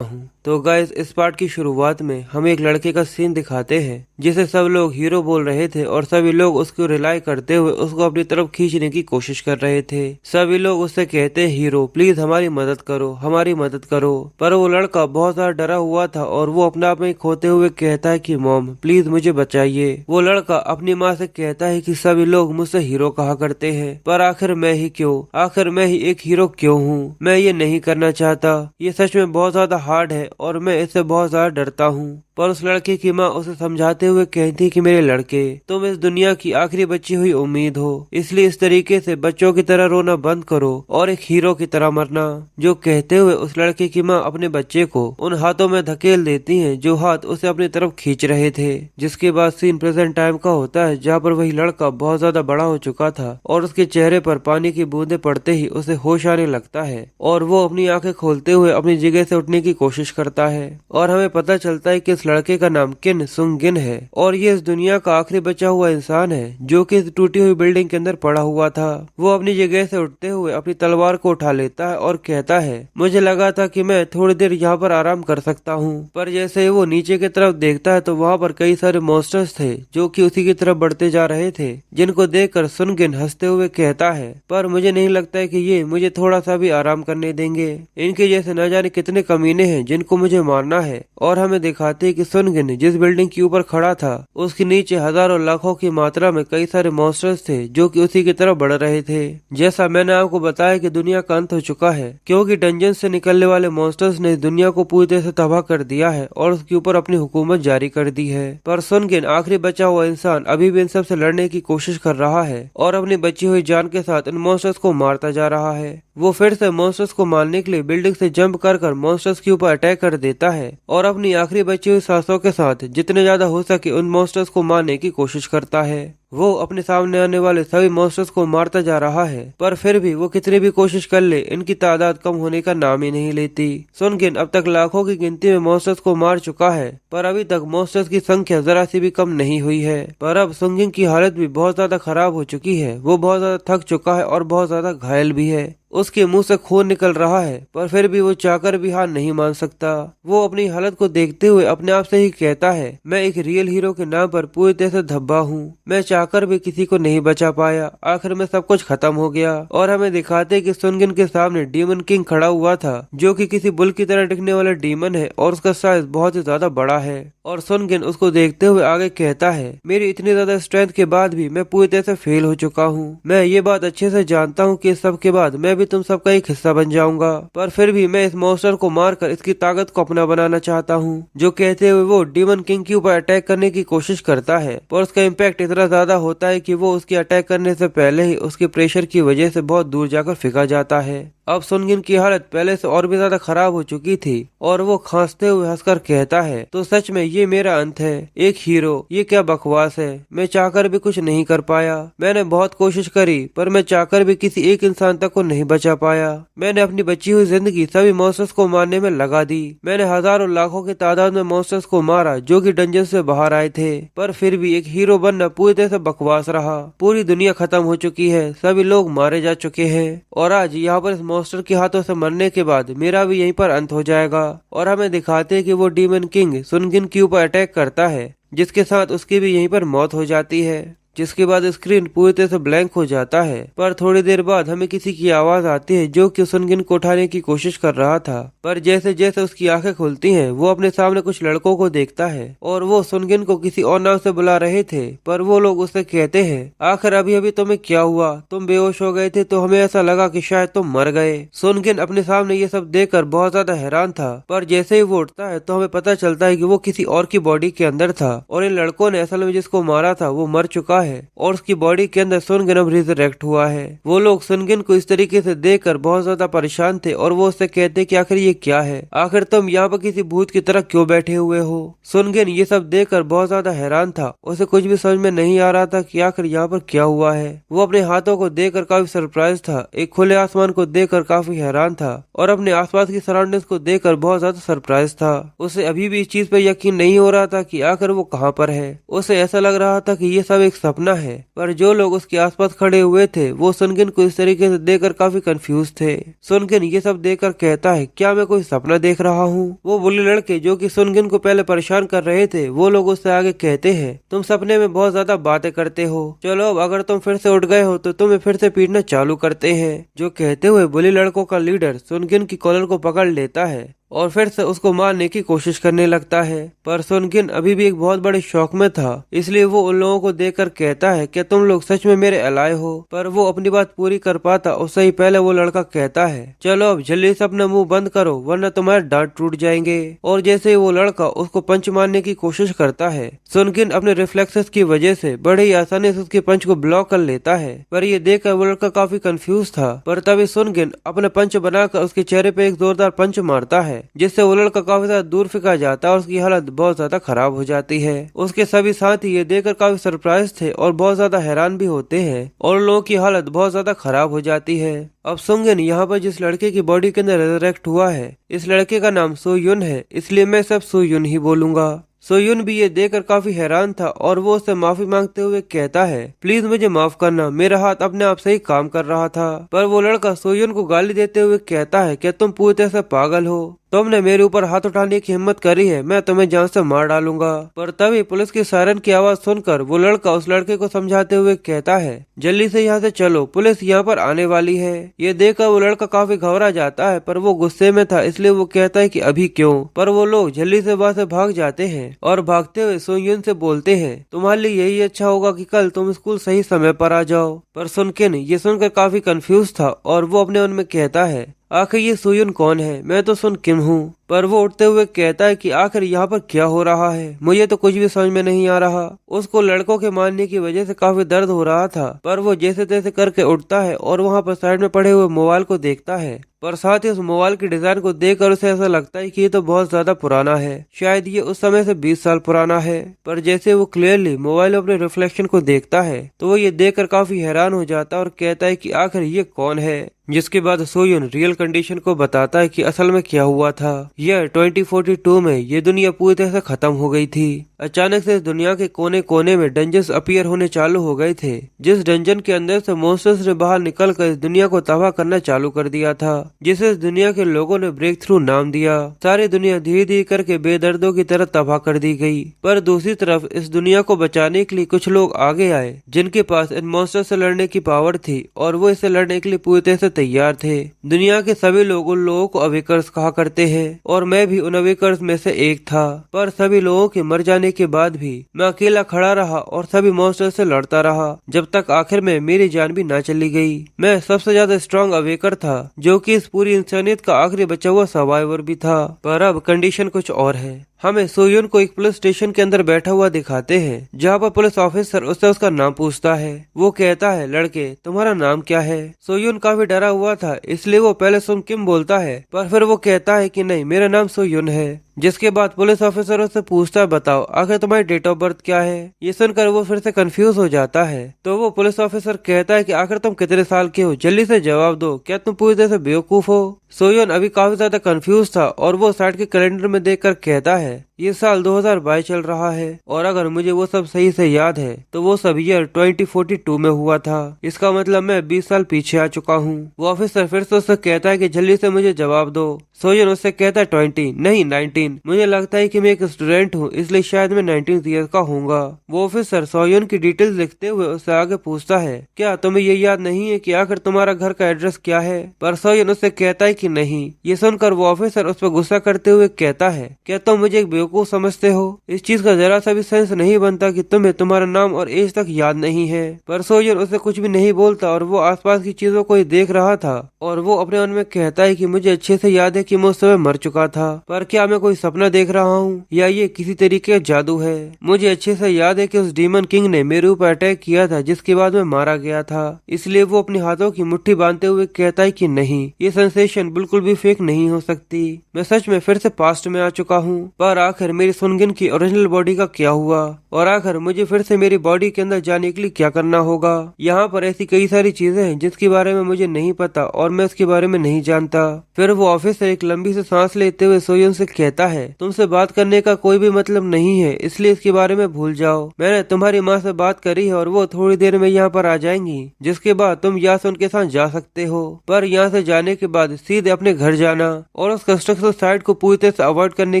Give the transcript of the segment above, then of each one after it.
तो गाइस इस पार्ट की शुरुआत में हमें एक लड़के का सीन दिखाते हैं जिसे सब लोग हीरो बोल रहे थे और सभी लोग उसको रिलाई करते हुए उसको अपनी तरफ खींचने की कोशिश कर रहे थे। सभी लोग उससे कहते हीरो प्लीज हमारी मदद करो, हमारी मदद करो। पर वो लड़का बहुत ज्यादा डरा हुआ था और वो अपने आप में खोते हुए कहता है कि मॉम प्लीज मुझे बचाइए। वो लड़का अपनी माँ से कहता है कि सभी लोग मुझसे हीरो कहा करते हैं, पर आखिर मैं ही क्यों, आखिर मैं ही एक हीरो क्यों हूँ। मैं ये नहीं करना चाहता, ये सच में बहुत ज्यादा हार्ड है और मैं इससे बहुत ज्यादा डरता हूँ। पर उस लड़के की माँ उसे समझाते हुए कहती कि मेरे लड़के तुम इस दुनिया की आखिरी बची हुई उम्मीद हो, इसलिए इस तरीके से बच्चों की तरह रोना बंद करो और एक हीरो की तरह मरना। जो कहते हुए उस लड़के की माँ अपने बच्चे को उन हाथों में धकेल देती है जो हाथ उसे अपनी तरफ खींच रहे थे। जिसके बाद सीन प्रेजेंट टाइम का होता है जहाँ पर वही लड़का बहुत ज्यादा बड़ा हो चुका था और उसके चेहरे पर पानी की बूंदे पड़ते ही उसे होश आने लगता है और वो अपनी आंखें खोलते हुए अपनी जगह से उठने की कोशिश करता है। और हमें पता चलता है कि इस लड़के का नाम किन सुंग गिन है और ये इस दुनिया का आखिरी बचा हुआ इंसान है जो कि इस टूटी हुई बिल्डिंग के अंदर पड़ा हुआ था। वो अपनी जगह से उठते हुए अपनी तलवार को उठा लेता है और कहता है मुझे लगा था कि मैं थोड़ी देर यहाँ पर आराम कर सकता हूँ। पर जैसे ही वो नीचे की तरफ देखता है तो वहाँ पर कई सारे मॉन्स्टर्स थे जो कि उसी की तरफ बढ़ते जा रहे थे, जिनको देखकर सुनगिन हंसते हुए कहता है पर मुझे नहीं लगता है कि ये मुझे थोड़ा सा भी आराम करने देंगे। इनके जैसे न जाने कितने कमीने हैं जिनको मुझे मारना है। और हमें दिखाते हैं कि सुनगिन जिस बिल्डिंग के ऊपर खड़ा था उसके नीचे हजारों लाखों की मात्रा में कई सारे मॉन्स्टर्स थे जो कि उसी की तरफ बढ़ रहे थे। जैसा मैंने आपको बताया कि दुनिया का अंत हो चुका है क्योंकि डंजन से निकलने वाले मॉन्स्टर्स ने दुनिया को पूरी तरह से तबाह कर दिया है और उसके ऊपर अपनी हुकूमत जारी कर दी है। पर सुनगिन आखिरी बचा हुआ इंसान अभी भी इन सब से लड़ने की कोशिश कर रहा है और अपनी बची हुई जान के साथ इन मॉन्स्टर्स को मारता जा रहा है। वो फिर से मॉन्स्टर्स को मारने के लिए बिल्डिंग से जंप कर मॉन्स्टर्स के ऊपर अटैक कर देता है और अपनी आखिरी बची हुई सांसों के साथ जितने ज्यादा हो सके उन मॉन्स्टर्स को मारने की कोशिश करता है। वो अपने सामने आने वाले सभी मॉन्स्टर्स को मारता जा रहा है पर फिर भी वो कितनी भी कोशिश कर ले इनकी तादाद कम होने का नाम ही नहीं लेती। सुनगिन अब तक लाखों की गिनती में मॉन्स्टर्स को मार चुका है पर अभी तक मॉन्स्टर्स की संख्या जरा सी भी कम नहीं हुई है। पर अब सुनगिन की हालत भी बहुत ज्यादा खराब हो चुकी है, वो बहुत ज्यादा थक चुका है और बहुत ज्यादा घायल भी है। उसके मुंह से खून निकल रहा है पर फिर भी वो चाहकर भी हार नहीं मान सकता। वो अपनी हालत को देखते हुए अपने आप से ही कहता है मैं एक रियल हीरो के नाम पर पूरी तरह से धब्बा हूँ, मैं चाहकर भी किसी को नहीं बचा पाया, आखिर में सब कुछ खत्म हो गया। और हमें दिखाते कि सुनगिन के सामने डीमन किंग खड़ा हुआ था जो कि किसी बुल की तरह दिखने वाला डीमन है और उसका साइज बहुत ही ज्यादा बड़ा है। और सुनगिन उसको देखते हुए आगे कहता है मेरी इतनी ज्यादा स्ट्रेंथ के बाद भी मैं पूरी तरह से फेल हो चुका हूँ। मैं ये बात अच्छे से जानता हूँ कि इस सब के बाद मैं भी तुम सबका एक हिस्सा बन जाऊंगा, पर फिर भी मैं इस मॉन्स्टर को मारकर इसकी ताकत को अपना बनाना चाहता हूँ। जो कहते हुए वो डीमन किंग के ऊपर अटैक करने की कोशिश करता है पर उसका इम्पैक्ट इतना ज्यादा होता है कि वो उसके अटैक करने से पहले ही उसके प्रेशर की वजह से बहुत दूर जाकर फेंका जाता है। अब सुनगिन की हालत पहले से और भी ज्यादा खराब हो चुकी थी और वो खांसते हुए हंसकर कहता है तो सच में ये मेरा अंत है, एक हीरो, ये क्या बकवास है, मैं चाहकर भी कुछ नहीं कर पाया। मैंने बहुत कोशिश करी पर मैं चाहकर भी किसी एक इंसान तक को नहीं बचा पाया। मैंने अपनी बची हुई जिंदगी सभी मॉन्स्टर्स को मारने में लगा दी। मैंने हजारों लाखों की तादाद में मॉन्स्टर्स को मारा जो कि डंजन से बाहर आए थे, पर फिर भी एक हीरो बनना पूरी तरह से बकवास रहा। पूरी दुनिया खत्म हो चुकी है, सभी लोग मारे जा चुके हैं और आज यहाँ पर इस मॉन्स्टर के हाथों से मरने के बाद मेरा भी यहीं पर अंत हो जाएगा। और हमें दिखाते हैं कि वो डीमन किंग सुनगिन के ऊपर अटैक करता है जिसके साथ उसकी भी यहीं पर मौत हो जाती है। जिसके बाद स्क्रीन पूरी तरह से ब्लैंक हो जाता है। पर थोड़ी देर बाद हमें किसी की आवाज आती है जो कि सुनगिन को उठाने की कोशिश कर रहा था। पर जैसे जैसे उसकी आंखें खुलती हैं वो अपने सामने कुछ लड़कों को देखता है और वो सुनगिन को किसी और नाम से बुला रहे थे पर वो लोग उससे कहते हैं आखिर अभी अभी तुम्हें क्या हुआ, तुम बेहोश हो गए थे तो हमें ऐसा लगा कि शायद तुम मर गए। सुनगिन अपने सामने ये सब देखकर बहुत ज्यादा हैरान था पर जैसे ही वो उठता है तो हमें पता चलता है कि वो किसी और की बॉडी के अंदर था और इन लड़कों ने असल में जिसको मारा था वो मर चुका है और उसकी बॉडी के अंदर सुनगिन अब रिजरेक्ट हुआ है। वो लोग सुनगिन को इस तरीके से देखकर बहुत ज्यादा परेशान थे और वो उससे कहते कि आखिर ये क्या है, आखिर तुम यहाँ पर किसी भूत की तरह क्यों बैठे हुए हो। सुनगिन ये सब देखकर बहुत ज्यादा हैरान था, उसे कुछ भी समझ में नहीं आ रहा था कि आखिर यहाँ पर क्या हुआ है। वो अपने हाथों को देखकर काफी सरप्राइज था, एक खुले आसमान को देखकर काफी हैरान था और अपने आसपास की सराउंडिंग्स को देखकर बहुत ज्यादा सरप्राइज था। उसे अभी भी इस चीज पर यकीन नहीं हो रहा था कि आखिर वो कहाँ पर है। उसे ऐसा लग रहा था कि ये सब एक सपना सपना है। पर जो लोग उसके आसपास खड़े हुए थे वो सुनगिन को इस तरीके से देखकर काफी कंफ्यूज थे। सुनगिन ये सब देखकर कहता है, क्या मैं कोई सपना देख रहा हूँ? वो बुल्ली लड़के जो कि सुनगिन को पहले परेशान कर रहे थे वो लोग उससे आगे कहते हैं, तुम सपने में बहुत ज्यादा बातें करते हो, चलो अब अगर तुम फिर से उठ गए हो तो तुम्हें फिर से पीटना चालू करते हैं। जो कहते हुए बुल्ली लड़कों का लीडर सुनगिन की कॉलर को पकड़ लेता है और फिर से उसको मारने की कोशिश करने लगता है। पर सुनगिन अभी भी एक बहुत बड़े शौक में था, इसलिए वो उन लोगों को देखकर कहता है, क्या तुम लोग सच में मेरे अलाय हो? पर वो अपनी बात पूरी कर पाता उससे ही पहले वो लड़का कहता है, चलो अब जल्दी से अपना मुंह बंद करो वरना तुम्हारे दांत टूट जाएंगे। और जैसे ही वो लड़का उसको पंच मारने की कोशिश करता है, सुनगिन अपने रिफ्लेक्सेस की वजह से बड़े ही आसानी से उसके पंच को ब्लॉक कर लेता है। पर ये देखकर वो लड़का काफी कंफ्यूज था। पर तभी सुनगिन अपने पंच बनाकर उसके चेहरे पे एक जोरदार पंच मारता है, जिससे वो लड़का काफी ज्यादा दूर फेंका जाता है और उसकी हालत बहुत ज्यादा खराब हो जाती है। उसके सभी साथी ये देखकर काफी सरप्राइज थे और बहुत ज्यादा हैरान भी होते हैं और लोगों की हालत बहुत ज्यादा खराब हो जाती है। अब सुनगिन यहाँ पर जिस लड़के की बॉडी के अंदर रेजरेक्ट हुआ है, इस लड़के का नाम सोयुन है, इसलिए मैं सब सोयुन ही बोलूंगा। सोयुन भी ये देखकर काफी हैरान था और वो उससे माफी मांगते हुए कहता है, प्लीज मुझे माफ करना, मेरा हाथ अपने आप से ही काम कर रहा था। पर वो लड़का सोयुन को गाली देते हुए कहता है, क्या तुम पूरी तरह से पागल हो? तुमने मेरे ऊपर हाथ उठाने की हिम्मत करी है, मैं तुम्हें जान से मार डालूंगा। पर तभी पुलिस की सायरन की आवाज सुनकर वो लड़का उस लड़के को समझाते हुए कहता है, जल्दी से यहाँ से चलो, पुलिस यहाँ पर आने वाली है। ये देखकर वो लड़का काफी घबरा जाता है, पर वो गुस्से में था इसलिए वो कहता है कि अभी क्यों। पर वो लोग जल्दी से वहाँ से भाग जाते हैं और भागते हुए सोयुन से बोलते हैं, तुम्हारे लिए यही अच्छा होगा कि कल तुम स्कूल सही समय पर आ जाओ। पर सुनगिन ये सुनकर काफी कंफ्यूज था और वो अपने मन में कहता है, आखिर ये सोयुन कौन है? मैं तो सुन किम हूँ। पर वो उठते हुए कहता है कि आखिर यहाँ पर क्या हो रहा है, मुझे तो कुछ भी समझ में नहीं आ रहा। उसको लड़कों के मारने की वजह से काफी दर्द हो रहा था, पर वो जैसे तैसे करके उठता है और वहाँ पर साइड में पड़े हुए मोबाइल को देखता है। पर साथ ही उस मोबाइल की डिजाइन को देखकर उसे ऐसा लगता है कि ये तो बहुत ज्यादा पुराना है, शायद ये उस समय से 20 साल पुराना है। पर जैसे वो क्लियरली मोबाइल में अपने रिफ्लेक्शन को देखता है तो वो ये देखकर काफी हैरान हो जाता है और कहता है कि आखिर ये कौन है। जिसके बाद सोयुन रियल कंडीशन को बताता है कि असल में क्या हुआ था। यह 2042 में ये दुनिया पूरी तरह से खत्म हो गई थी। अचानक से इस दुनिया के कोने कोने में डंजन्स अपीयर होने चालू हो गए थे, जिस डंजन के अंदर से मॉन्स्टर्स ने बाहर निकलकर इस दुनिया को तबाह करना चालू कर दिया था, जिसे इस दुनिया के लोगों ने ब्रेक थ्रू नाम दिया। सारी दुनिया धीरे धीरे करके बेदर्दों की तरह तबाह कर दी गई। पर दूसरी तरफ इस दुनिया को बचाने के लिए कुछ लोग आगे आए जिनके पास इन मॉन्स्टर से लड़ने की पावर थी और वो इससे लड़ने के लिए पूरी तरह से तैयार थे। दुनिया के सभी लोग उन लोगों को अवेकर्स कहा करते हैं और मैं भी उन अवेकर्स में से एक था। पर सभी लोगों के मर जाने के बाद भी मैं अकेला खड़ा रहा और सभी मॉन्स्टर से लड़ता रहा, जब तक आखिर में मेरी जान भी ना चली गई। मैं सबसे ज्यादा स्ट्रॉन्ग अवेकर था, जो कि इस पूरी इंसानियत का आखिरी बचा हुआ सर्वाइवर भी था। पर अब कंडीशन कुछ और है। हमें सोयुन को एक पुलिस स्टेशन के अंदर बैठा हुआ दिखाते हैं, जहाँ पर पुलिस ऑफिसर उससे उसका नाम पूछता है। वो कहता है, लड़के तुम्हारा नाम क्या है? सोयुन काफी डरा हुआ था, इसलिए वो पहले सुन किम बोलता है, पर फिर वो कहता है कि नहीं, मेरा नाम सोयुन है। जिसके बाद पुलिस ऑफिसर उससे पूछता है, बताओ आखिर तुम्हारी डेट ऑफ बर्थ क्या है? ये सुनकर वो फिर से कंफ्यूज हो जाता है। तो वो पुलिस ऑफिसर कहता है कि आखिर तुम कितने साल के हो, जल्दी से जवाब दो, क्या तुम पूरी तरह से बेवकूफ हो? सोयुन अभी काफी ज्यादा कंफ्यूज था और वो साइड के कैलेंडर में देखकर कहता है, ये साल 2022 चल रहा है और अगर मुझे वो सब सही से याद है तो वो सब ईयर 2042 में हुआ था। इसका मतलब मैं 20 साल पीछे आ चुका हूँ। वो ऑफिसर फिर से उससे कहता है कि जल्दी से मुझे जवाब दो। सोयुन उससे कहता है 20 नहीं 19। मुझे लगता है कि मैं एक स्टूडेंट हूँ, इसलिए शायद मैं 19 ईयर का होऊंगा। वो ऑफिसर सोयुन की डिटेल्स लिखते हुए उससे आगे पूछता है, क्या तुम्हें ये याद नहीं है कि आखिर तुम्हारा घर का एड्रेस क्या है? पर सोयुन उससे कहता है कि नहीं। ये सुनकर वो ऑफिसर उस पर गुस्सा करते हुए कहता है, क्या तुम मुझे एक बेवकूफ समझते हो? इस चीज का जरा सा भी सेंस नहीं बनता कि तुम्हें तुम्हारा नाम और एज तक याद नहीं है। पर सोयुन उसे कुछ भी नहीं बोलता और वो आसपास की चीजों को ही देख रहा था और वो अपने मन में कहता है कि मुझे अच्छे से याद है कि मैं उस समय मर चुका था, पर क्या मैं कोई सपना देख रहा हूँ या ये किसी तरीके का जादू है? मुझे अच्छे से याद है कि उस डीमन किंग ने मेरे ऊपर अटैक किया था, जिसके बाद मैं मारा गया था। इसलिए वो अपने हाथों की मुट्ठी बांधते हुए कहता है कि नहीं, ये सेंसेशन बिल्कुल भी फेक नहीं हो सकती। मैं सच में फिर से पास्ट में आ चुका हूँ। पर आखिर मेरी सुनगिन की ओरिजिनल बॉडी का क्या हुआ? और आखिर मुझे फिर से मेरी बॉडी के अंदर जाने के लिए क्या करना होगा। यहाँ पर ऐसी कई सारी चीजें हैं जिसके बारे में मुझे नहीं पता और मैं उसके बारे में नहीं जानता। फिर वो ऑफिस से एक लंबी सी सांस लेते हुए सोयन से कहता है, तुमसे बात करने का कोई भी मतलब नहीं है, इसलिए इसके बारे में भूल जाओ। मैंने तुम्हारी माँ से बात करी है और वो थोड़ी देर में यहाँ पर आ जाएंगी, जिसके बाद तुम यहाँ से उनके साथ जा सकते हो। पर यहाँ से जाने के बाद सीधे अपने घर जाना और उस कंस्ट्रक्शन साइट को पूरी तरह से अवॉइड करने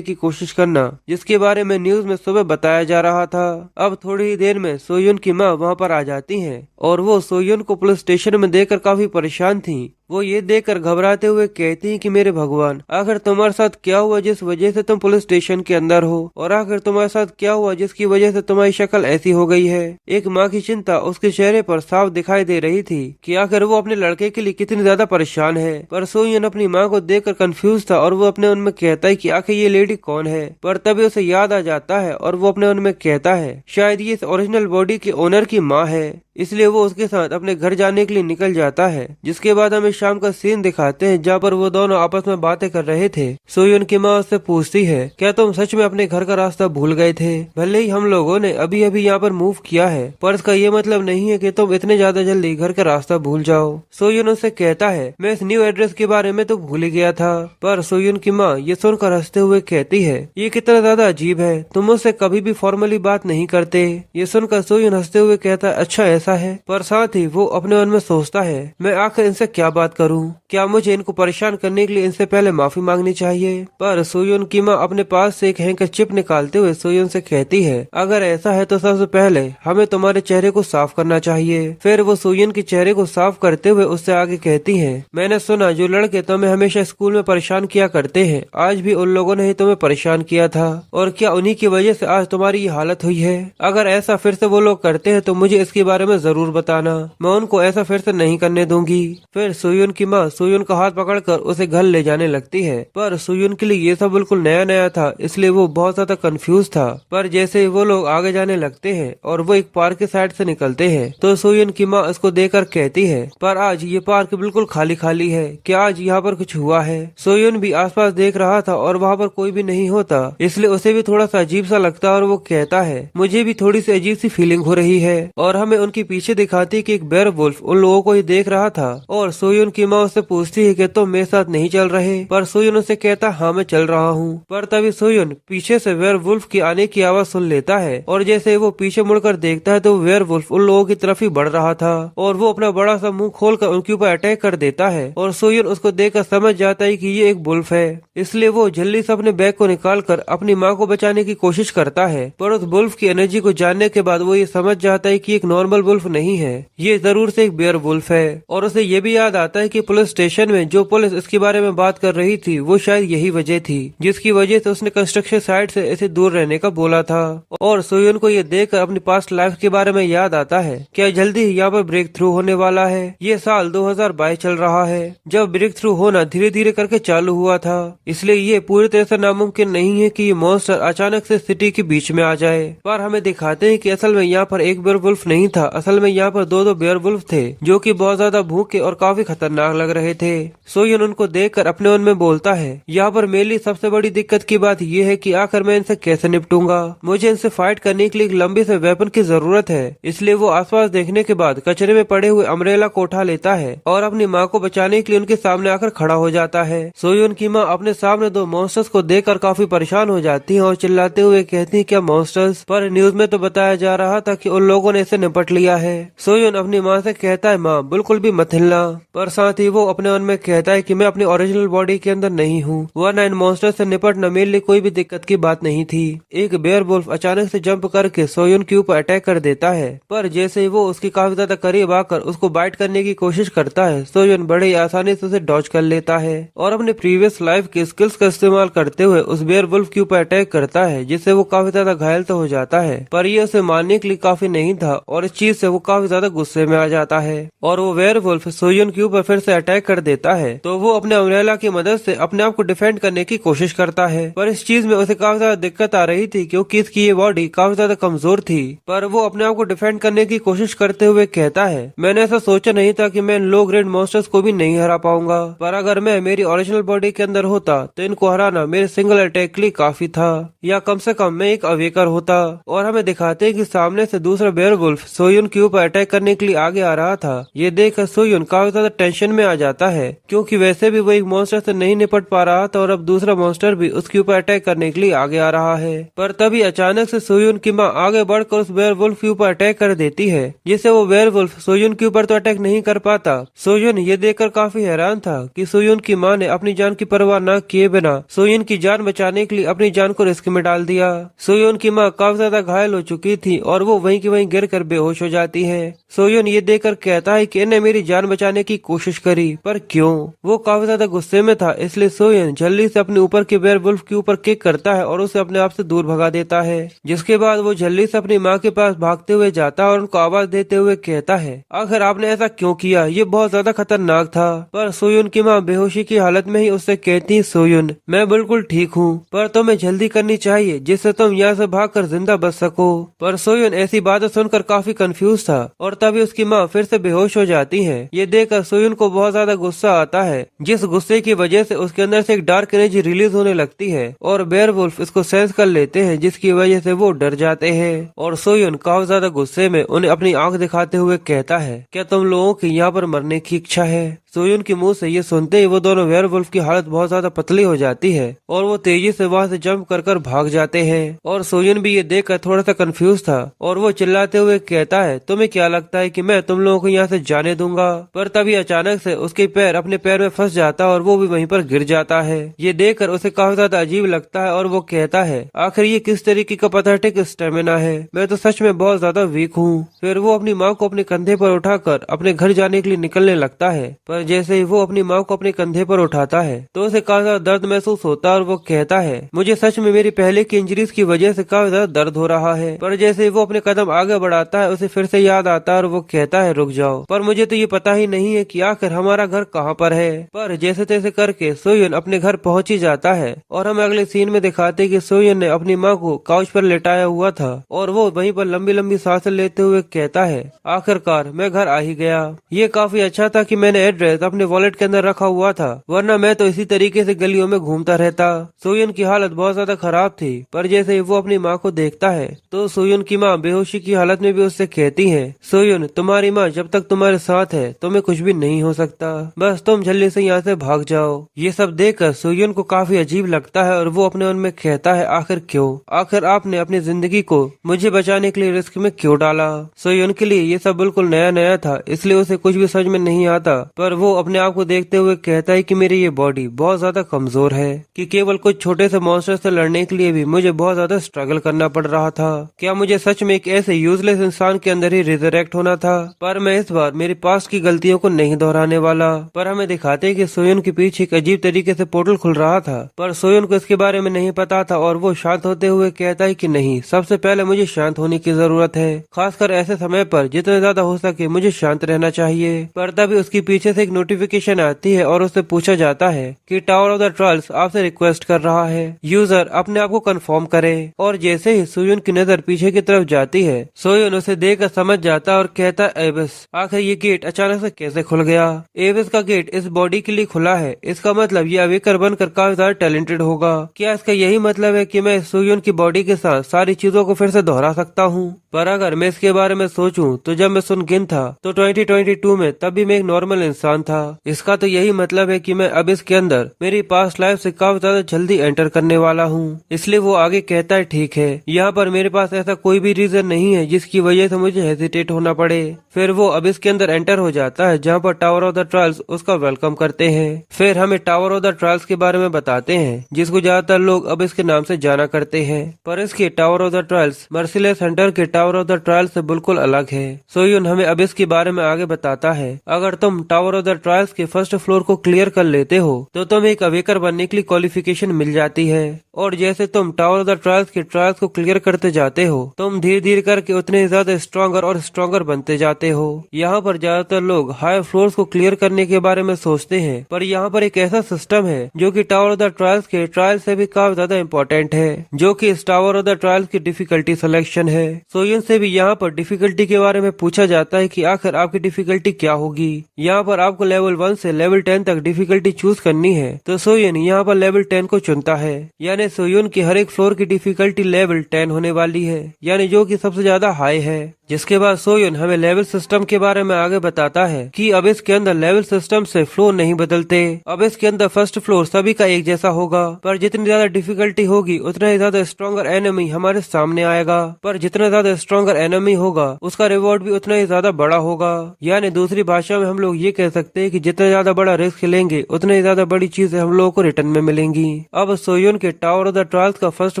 की कोशिश करना, जिसके बारे में न्यूज में सुबह बताया जा रहा था। अब थोड़ी ही देर में सोयन की माँ वहाँ पर आ जाती है और वो सोयन को पुलिस स्टेशन में देखकर काफी परेशान थी। वो ये देखकर घबराते हुए कहती है कि मेरे भगवान, आखिर तुम्हारे साथ क्या हुआ जिस वजह से तुम पुलिस स्टेशन के अंदर हो, और आखिर तुम्हारे साथ क्या हुआ जिसकी वजह से तुम्हारी शक्ल ऐसी हो गई है। एक माँ की चिंता उसके चेहरे पर साफ दिखाई दे रही थी कि आखिर वो अपने लड़के के लिए कितनी ज्यादा परेशान है। पर सोयन अपनी माँ को देखकर कंफ्यूज था और वो अपने मन में कहता है कि आखिर ये लेडी कौन है। पर तभी उसे याद आ जाता है और वो अपने मन में कहता है शायद ये इस ओरिजिनल बॉडी के ओनर की माँ है, इसलिए वो उसके साथ अपने घर जाने के लिए निकल जाता है। जिसके बाद हमें शाम का सीन दिखाते हैं जहाँ पर वो दोनों आपस में बातें कर रहे थे। सोयन की माँ उससे पूछती है, क्या तुम सच में अपने घर का रास्ता भूल गए थे? भले ही हम लोगों ने अभी अभी यहाँ पर मूव किया है, पर इसका ये मतलब नहीं है कि तुम इतने ज्यादा जल्दी घर का रास्ता भूल जाओ। सोयन उससे कहता है, मैं इस न्यू एड्रेस के बारे में तो भूल ही गया था। पर सोयन की माँ ये सुनकर हंसते हुए कहती है, ये कितना ज्यादा अजीब है, तुम मुझसे कभी भी फॉर्मली बात नहीं करते। ये सुनकर सोयन हंसते हुए कहता है, अच्छा ऐसा है। पर साथ ही वो अपने मन में सोचता है, मैं आखिर इनसे क्या बात करूं? क्या मुझे इनको परेशान करने के लिए इनसे पहले माफी मांगनी चाहिए? पर सोयन की माँ अपने पास से एक हैंकरचिप निकालते हुए सोयन से कहती है, अगर ऐसा है तो सबसे पहले हमें तुम्हारे चेहरे को साफ करना चाहिए। फिर वो सोयन के चेहरे को साफ करते हुए उससे आगे कहती है, मैंने सुना जो लड़के तुम्हें हमेशा स्कूल में परेशान किया करते हैं, आज भी उन लोगों ने ही तुम्हें परेशान किया था, और क्या उन्हीं की वजह से आज तुम्हारी ये हालत हुई है? अगर ऐसा फिर से वो लोग करते हैं तो मुझे इसके बारे में जरूर बताना, मैं उनको ऐसा फिर से नहीं करने दूंगी। फिर सोयन की माँ सोयन का हाथ पकड़कर उसे घर ले जाने लगती है। पर सोयन के लिए ये सब बिल्कुल नया नया था, इसलिए वो बहुत ज्यादा कंफ्यूज था। पर जैसे वो लोग आगे जाने लगते हैं और वो एक पार्क के साइड से निकलते हैं तो सोयन की माँ उसको देखकर कहती है, पर आज ये पार्क बिल्कुल खाली खाली है, क्या आज यहाँ पर कुछ हुआ है? सोयन भी आसपास देख रहा था और वहाँ पर कोई भी नहीं होता, इसलिए उसे भी थोड़ा सा अजीब सा लगता है और वो कहता है, मुझे भी थोड़ी सी अजीब सी फीलिंग हो रही है। और हमें उनके पीछे दिखाती कि एक बेयरवुल्फ उन लोगों को ही देख रहा था और सोयन की माँ उससे पूछती है कि तुम मेरे साथ नहीं चल रहे? पर सोयन उससे कहता, हाँ मैं चल रहा हूँ। पर तभी सोयन पीछे से वेयरवुल्फ की आने की आवाज सुन लेता है और जैसे वो पीछे मुड़कर देखता है तो वेयरवुल्फ उन लोगों की तरफ ही बढ़ रहा था और वो अपना बड़ा सा मुंह खोलकर उनके ऊपर अटैक कर देता है। और सोयन उसको देखकर समझ जाता है कि ये एक वुल्फ है, इसलिए वो जल्दी से अपने बैग को निकालकर अपनी माँ को बचाने की कोशिश करता है। पर उस वुल्फ की एनर्जी को जानने के बाद वो ये समझ जाता है कि एक नॉर्मल वुल्फ नहीं है, ये जरूर से एक बेयरवुल्फ है। और उसे ये भी याद आता है कि पुलिस स्टेशन में जो पुलिस इसके बारे में बात कर रही थी वो शायद यही वजह थी जिसकी वजह से उसने कंस्ट्रक्शन साइट से ऐसे दूर रहने का बोला था। और सोयन को ये देखकर अपनी पास्ट लाइफ के बारे में याद आता है, क्या जल्दी ही यहाँ पर ब्रेक थ्रू होने वाला है। ये साल 2022 चल रहा है जब ब्रेक थ्रू होना धीरे धीरे करके चालू हुआ था, इसलिए ये पूरी तरह से नामुमकिन नहीं है कि ये मॉन्स्टर अचानक से सिटी के बीच में आ जाए। पर हमें दिखाते हैं कि असल में यहाँ पर एक बेयरवुल्फ नहीं था, असल में यहाँ पर दो बेयरवुल्फ थे जो कि बहुत ज्यादा भूखे और काफी खतरनाक लग रहे थे। सोयन उनको देखकर अपने मन में बोलता है, यहाँ पर मेरे लिए सबसे बड़ी दिक्कत की बात यह है कि आखिर मैं इनसे कैसे निपटूंगा। मुझे इनसे फाइट करने के लिए एक लंबे से वेपन की जरूरत है। इसलिए वो आसपास देखने के बाद कचरे में पड़े हुए अम्ब्रेला को उठा लेता है और अपनी माँ को बचाने के लिए उनके सामने आकर खड़ा हो जाता है। सोयन की माँ अपने सामने दो मॉन्स्टर्स को देखकर काफी परेशान हो जाती है और चिल्लाते हुए कहती है, क्या मॉन्स्टर्स? पर न्यूज में तो बताया जा रहा था कि उन लोगों ने इसे निपट लिया है। सोयन अपनी माँ से कहता है, माँ बिल्कुल भी मत हिलना। पर साथ ही वो अपने मन में कहता है कि मैं अपनी ओरिजिनल बॉडी के अंदर नहीं हूँ, वरना इन मॉन्स्टर से निपटना मेरे लिए कोई भी दिक्कत की बात नहीं थी। एक बेयरवुल्फ अचानक से जंप करके सोयन के ऊपर अटैक कर देता है, पर जैसे ही वो उसकी काफी ज्यादा करीब आकर उसको बाइट करने की कोशिश करता है, सोयन बड़े आसानी से उसे डॉज कर लेता है और अपने प्रीवियस लाइफ के स्किल्स का इस्तेमाल करते हुए उस बेयरवुल्फ के ऊपर अटैक करता है, जिससे वो काफी ज्यादा घायल तो हो जाता है। पर ये उसे मारने के लिए काफी नहीं था और इस चीज से वो काफी ज्यादा गुस्से में आ जाता है और वो वेयरवुल्फ सोयन के ऊपर ऊपर फिर से अटैक कर देता है, तो वो अपने अम्ब्रेला की मदद से अपने आप को डिफेंड करने की कोशिश करता है। पर इस चीज में उसे काफी ज्यादा दिक्कत आ रही थी क्योंकि इसकी ये बॉडी काफी ज्यादा कमजोर थी। पर वो अपने आप को डिफेंड करने की कोशिश करते हुए कहता है, मैंने ऐसा सोचा नहीं था कि मैं इन लो ग्रेड मॉन्स्टर्स को भी नहीं हरा पाऊंगा, पर अगर मैं मेरी ओरिजिनल बॉडी के अंदर होता तो इनको हराना मेरे सिंगल अटैक के लिए काफी था, या कम से कम मैं एक अवेकर होता। और हमें दिखाते हैं कि सामने से दूसरा बेयरवुल्फ सोयुन के ऊपर अटैक करने के लिए आगे आ रहा था। ये देखकर सोयुन काफी ज्यादा टेंशन में आ जाता है क्योंकि वैसे भी वो एक मॉन्स्टर से नहीं निपट पा रहा था और अब दूसरा मॉन्स्टर भी उसके ऊपर अटैक करने के लिए आगे आ रहा है। पर तभी अचानक से सोयुन की माँ आगे बढ़कर उस बेयरवुल्फ के ऊपर अटैक कर देती है, जिससे वो बेयरवुल्फ सोयुन के ऊपर तो अटैक नहीं कर पाता। सोयुन ये देखकर काफी हैरान था कि सोयुन की माँ ने अपनी जान की परवाह न किए बिना सोयुन की जान बचाने के लिए अपनी जान को रिस्क में डाल दिया। सोयुन की माँ काफी ज्यादा घायल हो चुकी थी और वो वहीं की वहीं गिर कर बेहोश हो जाती है। सोयुन ये देखकर कहता है कि इन्हें मेरी जान बचाने की कोशिश करी, पर क्यों? वो काफी ज्यादा गुस्से में था, इसलिए सोयुन जल्दी से अपने ऊपर के बेयरवुल्फ के ऊपर किक करता है और उसे अपने आप से दूर भगा देता है। जिसके बाद वो जल्दी से अपनी माँ के पास भागते हुए जाता है और उनको आवाज देते हुए कहता है, आखिर आपने ऐसा क्यों किया? ये बहुत ज्यादा खतरनाक था। पर सोयुन की माँ बेहोशी की हालत में ही उससे कहती, सोयुन मैं बिल्कुल ठीक हूँ, पर तुम्हें जल्दी करनी चाहिए जिससे तुम यहाँ से भागकर जिंदा बच सको। पर सोयुन ऐसी बातें सुनकर काफी कंफ्यूज था और तभी उसकी माँ फिर से बेहोश हो जाती है। ये देखकर सोयुन को बहुत ज्यादा गुस्सा आता है, जिस गुस्से की वजह से उसके अंदर से एक डार्क एनर्जी रिलीज होने लगती है और बेयरवुल्फ इसको सेंस कर लेते हैं, जिसकी वजह से वो डर जाते हैं। और सोयुन काफी ज्यादा गुस्से में उन्हें अपनी आंख दिखाते हुए कहता है, क्या तुम लोगों की यहाँ पर मरने की इच्छा है? सोयुन के मुंह से ये सुनते ही वो दोनों वेयरवुल्फ की हालत बहुत ज्यादा पतली हो जाती है और वो तेजी से वहाँ से जंप कर भाग जाते हैं। और सोयुन भी ये देखकर थोड़ा सा कंफ्यूज था और वो चिल्लाते हुए कहता है, तुम्हें क्या लगता है कि मैं तुम लोगों को यहाँ से जाने दूंगा? पर तभी अचानक से उसके पैर अपने पैर में फंस जाता है और वो भी वहीं पर गिर जाता है। ये देखकर उसे काफी ज्यादा अजीब लगता है और वो कहता है, आखिर ये किस तरीके का पैथेटिक स्टेमिना है, मैं तो सच में बहुत ज्यादा वीक हूँ। फिर वो अपनी माँ को अपने कंधे पर उठाकर अपने घर जाने के लिए निकलने लगता है, पर जैसे ही वो अपनी माँ को अपने कंधे पर उठाता है तो उसे काफी ज्यादा दर्द महसूस होता है और वो कहता है, मुझे सच में मेरी पहले की इंजरीज की वजह से काफी ज्यादा दर्द हो रहा है। पर जैसे ही वो अपने कदम आगे बढ़ाता है उसे फिर से याद आता है और वो कहता है, रुक जाओ, पर मुझे तो ये पता ही नहीं है कि आखिर हमारा घर कहाँ पर है। पर जैसे तैसे करके सोयुन अपने घर पहुंच ही जाता है और हम अगले सीन में दिखाते कि सोयुन ने अपनी माँ को काउच पर लेटाया हुआ था और वो वहीं पर लंबी लंबी सांसें लेते हुए कहता है, आखिरकार मैं घर आ ही गया। ये काफी अच्छा था कि मैंने एड्रेस अपने वॉलेट के अंदर रखा हुआ था, वरना मैं तो इसी तरीके से गलियों में घूमता रहता। सोयुन की हालत बहुत ज्यादा खराब थी, पर जैसे ही वो अपनी माँ को देखता है तो सोयुन की माँ बेहोशी की हालत में भी उससे कहती है, सोयुन तुम्हारी माँ जब तक तुम्हारे साथ है तुम्हें कुछ भी नहीं हो सकता, बस तुम जल्दी से यहाँ से भाग जाओ। ये सब देखकर सोयुन को काफी अजीब लगता है और वो अपने मन में कहता है, आखिर क्यों? आखिर आपने अपनी जिंदगी को मुझे बचाने के लिए रिस्क में क्यों डाला? सोयुन के लिए ये सब बिल्कुल नया नया था, इसलिए उसे कुछ भी समझ में नहीं आता। पर वो अपने आप को देखते हुए कहता है कि मेरी ये बॉडी बहुत ज्यादा कमजोर है, कि केवल कुछ छोटे से मॉन्स्टर से लड़ने के लिए भी मुझे बहुत ज्यादा स्ट्रगल करना पड़ रहा था। क्या मुझे सच में एक ऐसे यूजलेस इंसान के अंदर ही रिजरेक्ट होना था? पर मैं इस बार मेरे पास्ट की गलतियों को नहीं दोहराने वाला। पर हमें दिखाते हैं कि सोयुन के पीछे एक अजीब तरीके से पोर्टल खुल रहा था, पर सोयुन को इसके बारे में नहीं पता था और वो शांत होते हुए कहता है कि नहीं, सबसे पहले मुझे शांत होने की जरूरत है, खासकर ऐसे समय पर जितना ज्यादा हो सके मुझे शांत रहना चाहिए। पर तभी उसके पीछे से एक नोटिफिकेशन आती है और उससे पूछा जाता है कि टावर ऑफ द ट्रॉल्स आपसे रिक्वेस्ट कर रहा है, यूजर अपने आप को कंफर्म करे। और जैसे ही सोयुन की नजर पीछे की तरफ जाती है, सोयुन उसे देखकर समझ जाता है और कहता है, एबिस आखिर ये गेट अचानक से कैसे खुल गया? एबिस का गेट इस बॉडी के लिए खुला है, इसका मतलब ये अवेकर बनकर काफी ज्यादा टैलेंटेड होगा। क्या इसका यही मतलब है कि मैं सोयुन की बॉडी के साथ सारी चीजों को फिर से दोहरा सकता हूँ? पर अगर मैं इसके बारे में सोचूं तो जब मैं सुनगिन था तो 2022 में तब भी मैं एक नॉर्मल इंसान था। इसका तो यही मतलब है कि मैं अब इसके अंदर मेरी पास्ट लाइफ से काफी ज्यादा जल्दी एंटर करने वाला हूँ। इसलिए वो आगे कहता है, ठीक है, यहाँ पर मेरे पास ऐसा कोई भी रीजन नहीं है जिसकी वजह से मुझे हेजिटेट होना पड़े। फिर वो अब इसके अंदर एंटर हो जाता है जहाँ पर टावर ऑफ द ट्रायल्स उसका वेलकम करते हैं। फिर हमें टावर ऑफ द ट्रायल्स के बारे में बताते हैं, जिसको ज्यादातर लोग अब इसके नाम से जाना करते हैं, पर इसके tower of the trials merciless Hunter के टावर ऑफ द ट्रायल्स से बिल्कुल अलग है। सोयुन हमें अब इसके बारे में आगे बताता है, अगर तुम टावर ऑफ द ट्रायल्स के फर्स्ट फ्लोर को क्लियर कर लेते हो तो तुम्हें एक अवेकर बनने के लिए क्वालिफिकेशन मिल जाती है और जैसे तुम टावर ऑफ द ट्रायल्स के ट्रायल्स को क्लियर करते जाते हो, तुम धीरे धीरे करके उतने ज्यादा स्ट्रॉन्गर और स्ट्रॉन्गर बनते जाते हो। यहाँ पर ज्यादातर लोग हाई फ्लोर्स को क्लियर करने के बारे में सोचते हैं, पर यहाँ पर एक ऐसा सिस्टम है जो कि टावर ऑफ द ट्रायल्स के ट्रायल से भी काफी ज्यादा इम्पोर्टेंट है, जो कि इस टावर ऑफ द ट्रायल्स की डिफिकल्टी सिलेक्शन है। सोयन से भी यहाँ पर डिफिकल्टी के बारे में पूछा जाता है कि आखिर आपकी डिफिकल्टी क्या होगी। यहाँ पर आपको लेवल 1 से लेवल 10 तक डिफिकल्टी चूज करनी है, तो सोयन यहाँ पर लेवल 10 को चुनता है। यानी सोयन की हर एक फ्लोर की डिफिकल्टी लेवल 10 होने वाली है, यानी जो कि सबसे ज्यादा हाई है। जिसके बाद सोयन हमें लेवल सिस्टम के बारे में आगे बताता है कि अब इसके अंदर लेवल सिस्टम से फ्लोर नहीं बदलते। अब इसके अंदर फर्स्ट फ्लोर सभी का एक जैसा होगा, पर जितनी ज्यादा डिफिकल्टी होगी उतना ही ज्यादा स्ट्रॉन्गर एनिमी हमारे सामने आएगा। पर जितना ज्यादा स्ट्रॉन्गर एनिमी होगा उसका रिवॉर्ड भी उतना ही ज्यादा बड़ा होगा। यानी दूसरी भाषा में हम लोग ये कह सकते हैं कि जितना ज्यादा बड़ा रिस्क लेंगे उतनी ही ज्यादा बड़ी चीजें हम लोगों को रिटर्न में मिलेंगी। अब सोयन के टावर ऑफ द ट्रायल्स का फर्स्ट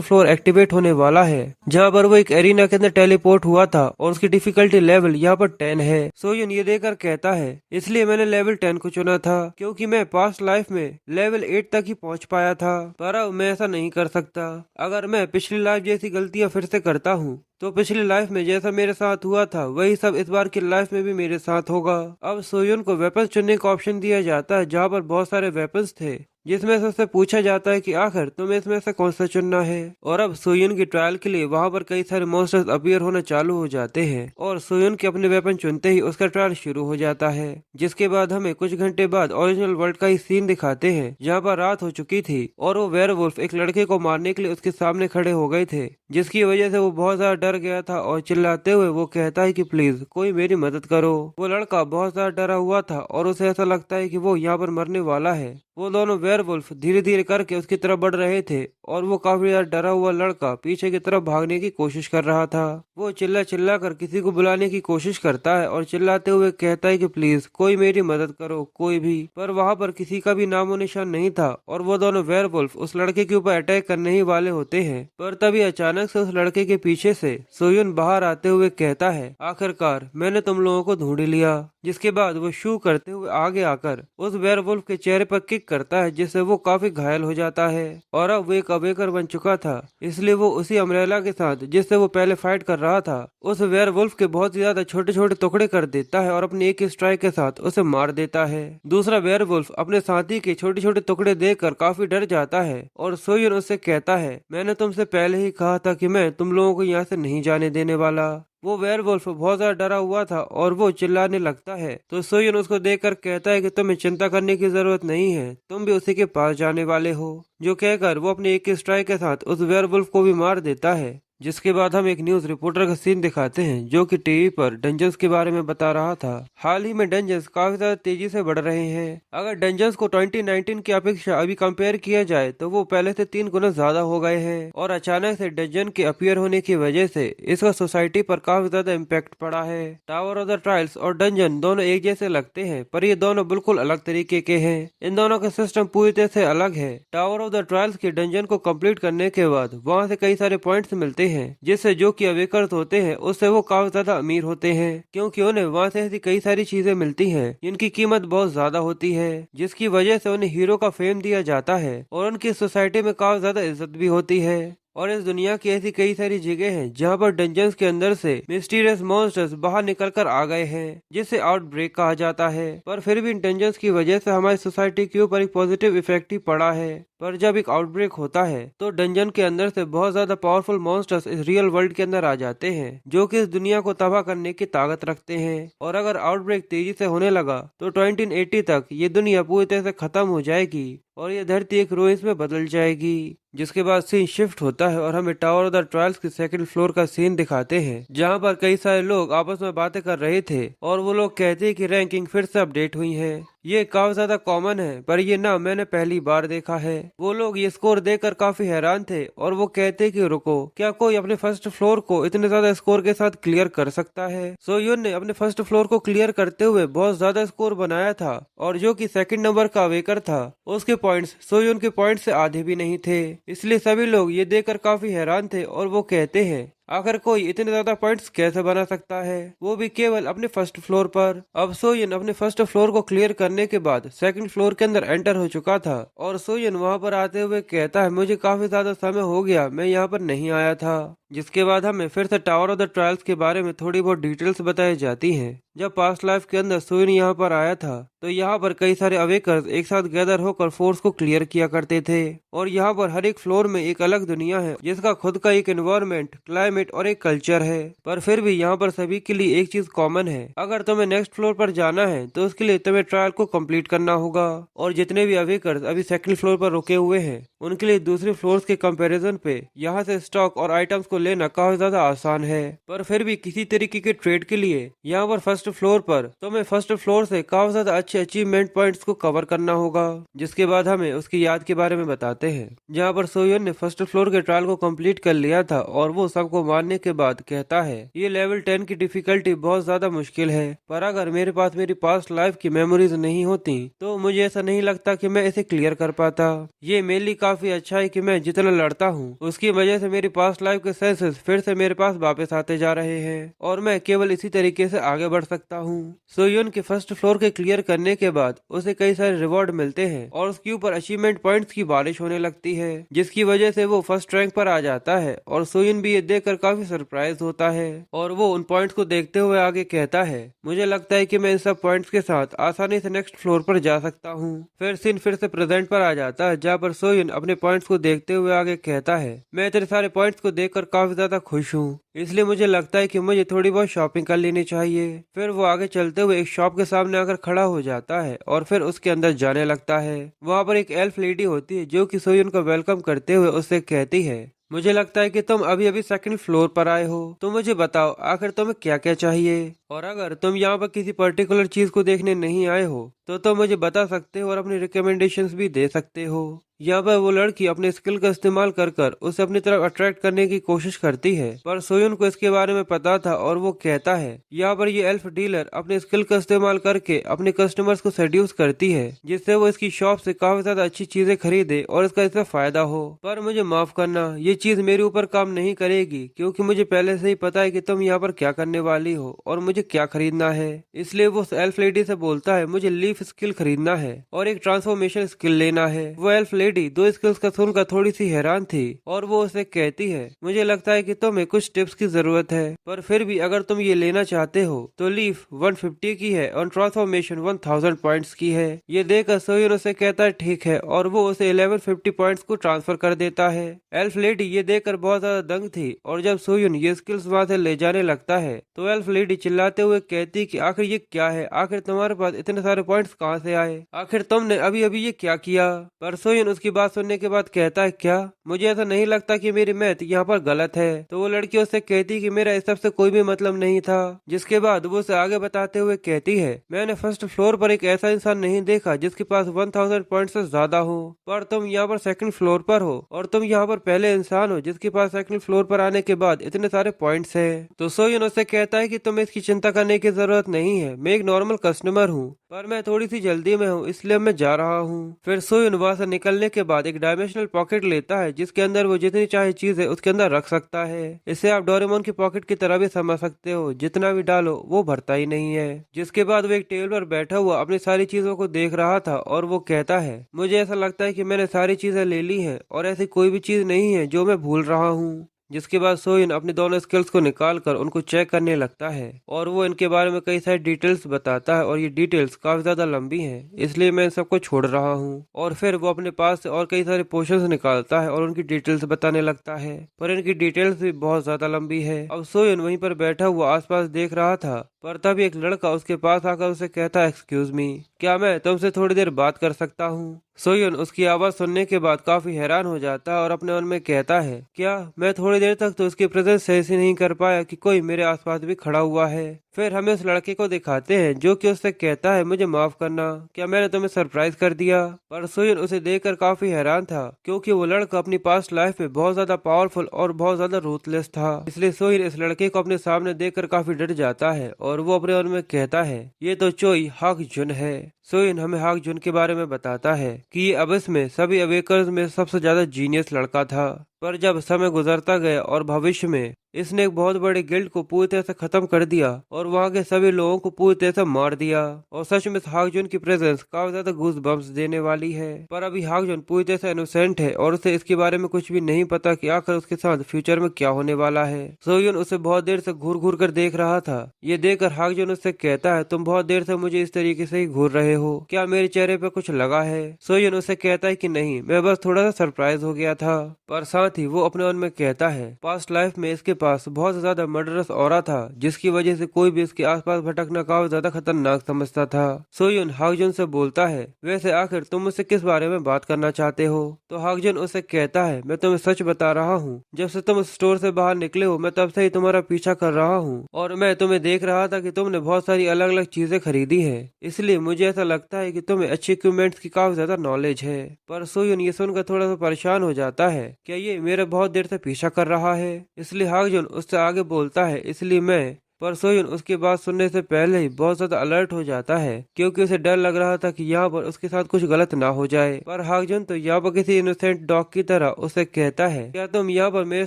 फ्लोर एक्टिवेट होने वाला है, जहाँ पर वो एक एरिना के अंदर टेलीपोर्ट हुआ था और उसकी डिफिकल्टी लेवल यहाँ पर 10 है। सोयन ये देकर कहता है, इसलिए मैंने लेवल 10 को चुना था क्योंकि मैं पास्ट लाइफ में लेवल 8 तक ही पहुँच पाया था, पर अब मैं ऐसा नहीं कर सकता। अगर मैं पिछली लाइफ जैसी गलतियाँ फिर से करता हूँ तो पिछली लाइफ में जैसा मेरे साथ हुआ था वही सब इस बार की लाइफ में भी मेरे साथ होगा। अब सोयन को वेपन्स चुनने का ऑप्शन दिया जाता है, जहाँ पर बहुत सारे वेपन्स थे, जिसमें से उससे पूछा जाता है कि आखिर तुम्हें इसमें से कौन सा चुनना है। और अब सोयन की ट्रायल के लिए वहाँ पर कई सारे मॉन्स्टर्स अपीयर होना चालू हो जाते हैं और सोयन के अपने वेपन चुनते ही उसका ट्रायल शुरू हो जाता है। जिसके बाद हमें कुछ घंटे बाद ओरिजिनल वर्ल्ड का ही सीन दिखाते हैं, जहाँ पर रात हो चुकी थी और वो वेयरवुल्फ एक लड़के को मारने के लिए उसके सामने खड़े हो गए थे, जिसकी वजह से वो बहुत ज्यादा डर गया था और चिल्लाते हुए वो कहता है कि प्लीज कोई मेरी मदद करो। वो लड़का बहुत ज्यादा डरा हुआ था और उसे ऐसा लगता है कि वो यहाँ पर मरने वाला है। वो दोनों वेयरवुल्फ धीरे धीरे करके उसकी तरफ बढ़ रहे थे और वो काफी ज्यादा डरा हुआ लड़का पीछे की तरफ भागने की कोशिश कर रहा था। वो चिल्ला चिल्ला कर किसी को बुलाने की कोशिश करता है और चिल्लाते हुए कहता है कि प्लीज कोई मेरी मदद करो, कोई भी। पर वहाँ पर किसी का भी नामो निशान नहीं था और वो दोनों वेयरवुल्फ उस लड़के के ऊपर अटैक करने ही वाले होते हैं। पर तभी अचानक से उस लड़के के पीछे से सोयन बाहर आते हुए कहता है, आखिरकार मैंने तुम लोगों को ढूंढ लिया। जिसके बाद वो शू करते हुए आगे आकर उस वेयरवुल्फ के चेहरे पर किक करता है, जिससे वो काफी घायल हो जाता है। और अब वो एक अवेकर बन चुका था, इसलिए वो उसी अम्ब्रेला के साथ जिससे वो पहले फाइट कर रहा था उस वेयरवुल्फ के बहुत ही ज्यादा छोटे छोटे टुकड़े कर देता है और अपने एक स्ट्राइक के साथ उसे मार देता है। दूसरा वेयरवुल्फ अपने साथी के छोटे छोटे टुकड़े देखकर काफी डर जाता है और सोयन उससे कहता है, मैंने तुमसे पहले ही कहा था कि मैं तुम लोगों को यहाँ से नहीं जाने देने वाला। वो वेयरवुल्फ बहुत ज्यादा डरा हुआ था और वो चिल्लाने लगता है, तो सोयन उसको देखकर कहता है कि तुम्हें चिंता करने की जरूरत नहीं है, तुम भी उसी के पास जाने वाले हो। जो कहकर वो अपने एक स्ट्राइक के साथ उस वेयरवुल्फ को भी मार देता है। जिसके बाद हम एक न्यूज रिपोर्टर का सीन दिखाते हैं, जो कि टीवी पर डंजन्स के बारे में बता रहा था। हाल ही में डंजन्स काफी ज्यादा तेजी से बढ़ रहे हैं। अगर डंजन्स को 2019 की अपेक्षा अभी कंपेयर किया जाए तो वो पहले से 3 गुना ज्यादा हो गए हैं और अचानक से डंजन के अपीयर होने की वजह से इसका सोसाइटी पर काफी ज्यादा इम्पैक्ट पड़ा है। टावर ऑफ द ट्रायल्स और डंजन दोनों एक जैसे लगते हैं, पर ये दोनों बिल्कुल अलग तरीके के हैं। इन दोनों का सिस्टम पूरी तरह से अलग है। टावर ऑफ द ट्रायल्स के डंजन को कंप्लीट करने के बाद वहाँ से कई सारे पॉइंट्स मिलते हैं, जिससे जो कि अवेकर्स होते हैं उससे वो काफी ज्यादा अमीर होते हैं, क्योंकि उन्हें वहाँ से ऐसी कई सारी चीजें मिलती हैं जिनकी कीमत बहुत ज्यादा होती है, जिसकी वजह से उन्हें हीरो का फेम दिया जाता है और उनकी सोसाइटी में काफी ज्यादा इज्जत भी होती है। और इस दुनिया की ऐसी कई सारी जगह हैं जहाँ पर डंजन्स के अंदर से मिस्टीरियस मॉन्स्टर्स बाहर निकल कर आ गए हैं, जिसे आउटब्रेक कहा जाता है। पर फिर भी इन डंजन्स की वजह से हमारी सोसाइटी के ऊपर एक पॉजिटिव इफेक्ट ही पड़ा है। पर जब एक आउटब्रेक होता है तो डंजन के अंदर से बहुत ज्यादा पावरफुल मॉन्स्टर्स इस रियल वर्ल्ड के अंदर आ जाते हैं, जो कि इस दुनिया को तबाह करने की ताकत रखते हैं। और अगर आउटब्रेक तेजी से होने लगा तो 2080 तक ये दुनिया पूरी तरह से खत्म हो जाएगी और ये धरती एक रुइंस में बदल जाएगी। जिसके बाद सीन शिफ्ट होता है और हमें टावर ऑफ द ट्रायल्स के सेकंड फ्लोर का सीन दिखाते हैं, जहाँ पर कई सारे लोग आपस में बातें कर रहे थे और वो लोग कहते हैं कि रैंकिंग फिर से अपडेट हुई है। ये काफी ज्यादा कॉमन है, पर ये ना मैंने पहली बार देखा है। वो लोग ये स्कोर देखकर काफी हैरान थे और वो कहते कि रुको, क्या कोई अपने फर्स्ट फ्लोर को इतने ज्यादा स्कोर के साथ क्लियर कर सकता है। सोयून ने अपने फर्स्ट फ्लोर को क्लियर करते हुए बहुत ज्यादा स्कोर बनाया था और जो कि सेकंड नंबर का अवेकर था उसके पॉइंट्स सोयून के पॉइंट से आधे भी नहीं थे। इसलिए सभी लोग ये देखकर काफी हैरान थे और वो कहते हैं आखिर कोई इतने ज्यादा पॉइंट्स कैसे बना सकता है, वो भी केवल अपने फर्स्ट फ्लोर पर। अब सोयन अपने फर्स्ट फ्लोर को क्लियर करने के बाद सेकंड फ्लोर के अंदर एंटर हो चुका था और सोयन वहां पर आते हुए कहता है, मुझे काफी ज्यादा समय हो गया, मैं यहाँ पर नहीं आया था। जिसके बाद हमें फिर से टावर ऑफ द ट्रायल्स के बारे में थोड़ी बहुत डिटेल्स बताई जाती हैं। जब पास्ट लाइफ के अंदर सोयन यहाँ पर आया था तो यहाँ पर कई सारे अवेकर्स एक साथ गैदर होकर फोर्स को क्लियर किया करते थे और यहाँ पर हर एक फ्लोर में एक अलग दुनिया है जिसका खुद का एक एनवायरनमेंट, क्लाइमेट और एक कल्चर है। पर फिर भी यहाँ पर सभी के लिए एक चीज कॉमन है, अगर तुम्हें नेक्स्ट फ्लोर पर जाना है तो उसके लिए तुम्हें ट्रायल को कम्प्लीट करना होगा। और जितने भी अवेकर्स अभी सेकंड फ्लोर पर रुके हुए हैं उनके लिए दूसरे फ्लोर्स के कंपैरिजन पे यहाँ से स्टॉक और आइटम्स को लेना काफी ज्यादा आसान है। पर फिर भी किसी तरीके के ट्रेड के लिए यहाँ पर फर्स्ट फ्लोर पर तुम्हें फर्स्ट फ्लोर से काफी ज्यादा अच्छे अचीवमेंट पॉइंट्स को कवर करना होगा। जिसके बाद हमें उसकी याद के बारे में बताते हैं, जहाँ पर सोयन ने फर्स्ट फ्लोर के ट्रायल को कंप्लीट कर लिया था और वो सबको मारने के बाद कहता है, ये लेवल 10 की डिफिकल्टी बहुत ज्यादा मुश्किल है, पर अगर मेरे पास मेरी पास्ट लाइफ की मेमोरीज नहीं होती तो मुझे ऐसा नहीं लगता कि मैं इसे क्लियर कर पाता। ये मेरे लिए काफी अच्छा है कि मैं जितना लड़ता हूँ उसकी वजह से मेरी पास्ट लाइफ के सेंसेस फिर से मेरे पास वापस आते जा रहे हैं और मैं केवल इसी तरीके से आगे बढ़ सकता हूँ। सोयन के फर्स्ट फ्लोर के क्लियर करने के बाद उसे कई सारे रिवॉर्ड मिलते हैं और उसके ऊपर अचीवमेंट पॉइंट्स की बारिश होने लगती है, जिसकी वजह से वो फर्स्ट रैंक पर आ जाता है और सोयन भी ये देखकर काफी सरप्राइज होता है और वो उन पॉइंट्स को देखते हुए आगे कहता है, मुझे लगता है कि मैं इन सब पॉइंट्स के साथ आसानी से नेक्स्ट फ्लोर पर जा सकता हूँ। फिर सीन फिर से प्रेजेंट पर आ जाता है जहाँ पर सोयन अपने पॉइंट्स को देखते हुए आगे कहता है, मैं इतने सारे पॉइंट्स को देखकर काफी ज्यादा खुश हूँ, इसलिए मुझे लगता है कि मुझे थोड़ी बहुत शॉपिंग कर लेनी चाहिए। फिर वो आगे चलते हुए एक शॉप के सामने आकर खड़ा हो जाता है और फिर उसके अंदर जाने लगता है। वहाँ पर एक एल्फ लेडी होती है जो कि सोयन को वेलकम करते हुए उससे कहती है, मुझे लगता है कि तुम अभी अभी सेकंड फ्लोर पर आए हो, तो मुझे बताओ आखिर तुम्हें क्या क्या चाहिए, और अगर तुम यहाँ पर किसी पर्टिकुलर चीज को देखने नहीं आए हो तो मुझे बता सकते हो और अपनी रिकमेंडेशंस भी दे सकते हो। यहाँ पर वो लड़की अपने स्किल का इस्तेमाल कर कर उसे अपनी तरफ अट्रैक्ट करने की कोशिश करती है, पर सोयन को इसके बारे में पता था और वो कहता है, यहाँ पर ये एल्फ डीलर अपने स्किल का इस्तेमाल करके अपने कस्टमर्स को सेड्यूस करती है जिससे वो इसकी शॉप से काफी ज्यादा अच्छी चीजें खरीदे और इसका इससे फायदा हो। पर मुझे माफ करना, ये चीज मेरे ऊपर काम नहीं करेगी क्योंकि मुझे पहले से ही पता है कि तुम यहाँ पर क्या करने वाली हो और मुझे क्या खरीदना है। इसलिए वो एल्फ लेडी से बोलता है, मुझे लीफ स्किल खरीदना है और एक ट्रांसफॉर्मेशन स्किल लेना है। वो एल्फ लेडी दो स्किल्स का सुनकर थोड़ी सी हैरान थी और वो उसे कहती है, मुझे लगता है कि तुम्हें कुछ टिप्स की जरूरत है, पर फिर भी अगर तुम ये लेना चाहते हो तो लीफ 150 की है और ट्रांसफॉर्मेशन 1000 पॉइंट्स की है। ये देखकर सोयन उसे कहता है ठीक है और वो उसे 1150 पॉइंट्स को ट्रांसफर कर देता है। एल्फ लेडी ये देखकर बहुत ज्यादा दंग थी और जब सोयन ये स्किल्स वहाँ से ले जाने लगता है तो एल्फ लेडी चिल्लाते हुए कहती कि आखिर ये क्या है, आखिर तुम्हारे पास इतने सारे पॉइंट्स कहाँ से आए, आखिर तुमने अभी अभी ये क्या किया। पर सोयन उसकी बात सुनने के बाद कहता है, क्या मुझे ऐसा नहीं लगता कि मेरी मैथ यहाँ पर गलत है। तो वो लड़की उससे कहती कि मेरा इस सब से कोई भी मतलब नहीं था। जिसके बाद वो उसे आगे बताते हुए कहती है, मैंने फर्स्ट फ्लोर पर एक ऐसा इंसान नहीं देखा जिसके पास 1000 पॉइंट से ज्यादा हो, पर तुम यहाँ पर सेकंड फ्लोर पर हो और तुम यहाँ पर पहले इंसान हो जिसके पास सेकंड फ्लोर पर आने के बाद इतने सारे पॉइंट्स है। तो सोयन उससे कहता है कि तुम्हें इसकी चिंता करने की जरूरत नहीं है, मैं एक नॉर्मल कस्टमर हूँ, पर मैं थोड़ी सी जल्दी में हूँ इसलिए मैं जा रहा हूँ। फिर सोयन वहाँ से निकलने के बाद एक डायमेंशनल पॉकेट लेता है जिसके अंदर वो जितनी चाहे चीज है उसके अंदर रख सकता है। इसे आप डोरेमोन की पॉकेट की तरह भी समझ सकते हो, जितना भी डालो वो भरता ही नहीं है। जिसके बाद वो एक टेबल पर बैठा हुआ अपनी सारी चीजों को देख रहा था और वो कहता है, मुझे ऐसा लगता है कि मैंने सारी चीजें ले ली है और ऐसी कोई भी चीज नहीं है जो मैं भूल रहा हूँ। जिसके बाद सोयन अपने दोनों स्किल्स को निकालकर उनको चेक करने लगता है और वो इनके बारे में कई सारी डिटेल्स बताता है और ये डिटेल्स काफी ज्यादा लंबी हैं, इसलिए मैं इन सबको छोड़ रहा हूँ। और फिर वो अपने पास से और कई सारे पोर्शंस निकालता है और उनकी डिटेल्स बताने लगता है, पर इनकी डिटेल्स भी बहुत ज्यादा लंबी है। अब सोयन वहीं पर बैठा हुआ आसपास देख रहा था, पर तभी एक लड़का उसके पास आकर उसे कहता है, एक्सक्यूज मी, क्या मैं तुमसे थोड़ी देर बात कर सकता हूँ। सोयन उसकी आवाज सुनने के बाद काफी हैरान हो जाता है और अपने मन में कहता है, क्या मैं थोड़ी देर तक तो उसकी प्रेजेंस सही से नहीं कर पाया कि कोई मेरे आसपास भी खड़ा हुआ है। फिर हमें उस लड़के को दिखाते हैं जो कि उससे कहता है, मुझे माफ करना, क्या मैंने तुम्हें सरप्राइज कर दिया। पर सोयन उसे देखकर काफी हैरान था क्योंकि वो लड़का अपनी पास्ट लाइफ में बहुत ज्यादा पावरफुल और बहुत ज्यादा रूथलेस था, इसलिए सोयन इस लड़के को अपने सामने देखकर काफी डर जाता है और वो अपने मन में कहता है, ये तो चोई हाक जुन है। सोयन हमें हाक जुन के बारे में बताता है कि ये अबिस में सभी अवेकर्स में सबसे ज्यादा जीनियस लड़का था, पर जब समय गुजरता गया और भविष्य में इसने एक बहुत बड़े गिल्ड को पूरी तरह से खत्म कर दिया और वहाँ के सभी लोगों को पूरी तरह से मार दिया। और सच में हाकजुन की प्रेजेंस काफी ज्यादा गूज बम्प्स देने वाली है। पर अभी हाकजुन पूरी तरह से इनोसेंट है और उसे इसके बारे में कुछ भी नहीं पता कि आखिर उसके साथ फ्यूचर में क्या होने वाला है। सोयुन उसे बहुत देर से घूर घूर कर देख रहा था। ये देखकर हाकजुन उससे कहता है, तुम बहुत देर से मुझे इस तरीके से ही घूर रहे हो, क्या मेरे चेहरे पे कुछ लगा है? सोयुन उसे कहता है कि नहीं, मैं बस थोड़ा सा सरप्राइज हो गया था। पर साथ ही वो अपने मन में कहता है, पास्ट लाइफ में इसके पास बहुत ज्यादा मर्डरस ऑरा था, जिसकी वजह से कोई भी इसके आसपास भटकना काफी ज्यादा खतरनाक समझता था। सोयुन हाकजुन से बोलता है, वैसे आखिर तुम मुझसे किस बारे में बात करना चाहते हो? तो हाकजुन उसे कहता है, मैं तुम्हें सच बता रहा हूँ, जब से तुम स्टोर से बाहर निकले हो मैं तब से ही तुम्हारा पीछा कर रहा हूँ और मैं तुम्हें देख रहा था कि तुमने बहुत सारी अलग अलग चीजें खरीदी है, इसलिए मुझे ऐसा लगता है कि तुम्हें अच्छे इक्विपमेंट्स की काफी ज्यादा नॉलेज है। पर सोयुन ये सुनकर थोड़ा सा परेशान हो जाता है, क्या ये मेरा बहुत देर से पीछा कर रहा है? इसलिए हाकजुन उससे आगे बोलता है, इसलिए मैं। पर सोयुन उसकी बात सुनने से पहले ही बहुत ज्यादा अलर्ट हो जाता है, क्योंकि उसे डर लग रहा था कि यहाँ पर उसके साथ कुछ गलत ना हो जाए। पर हाकजुन तो यहाँ पर किसी इनोसेंट डॉग की तरह उसे कहता है, क्या तुम यहाँ पर मेरे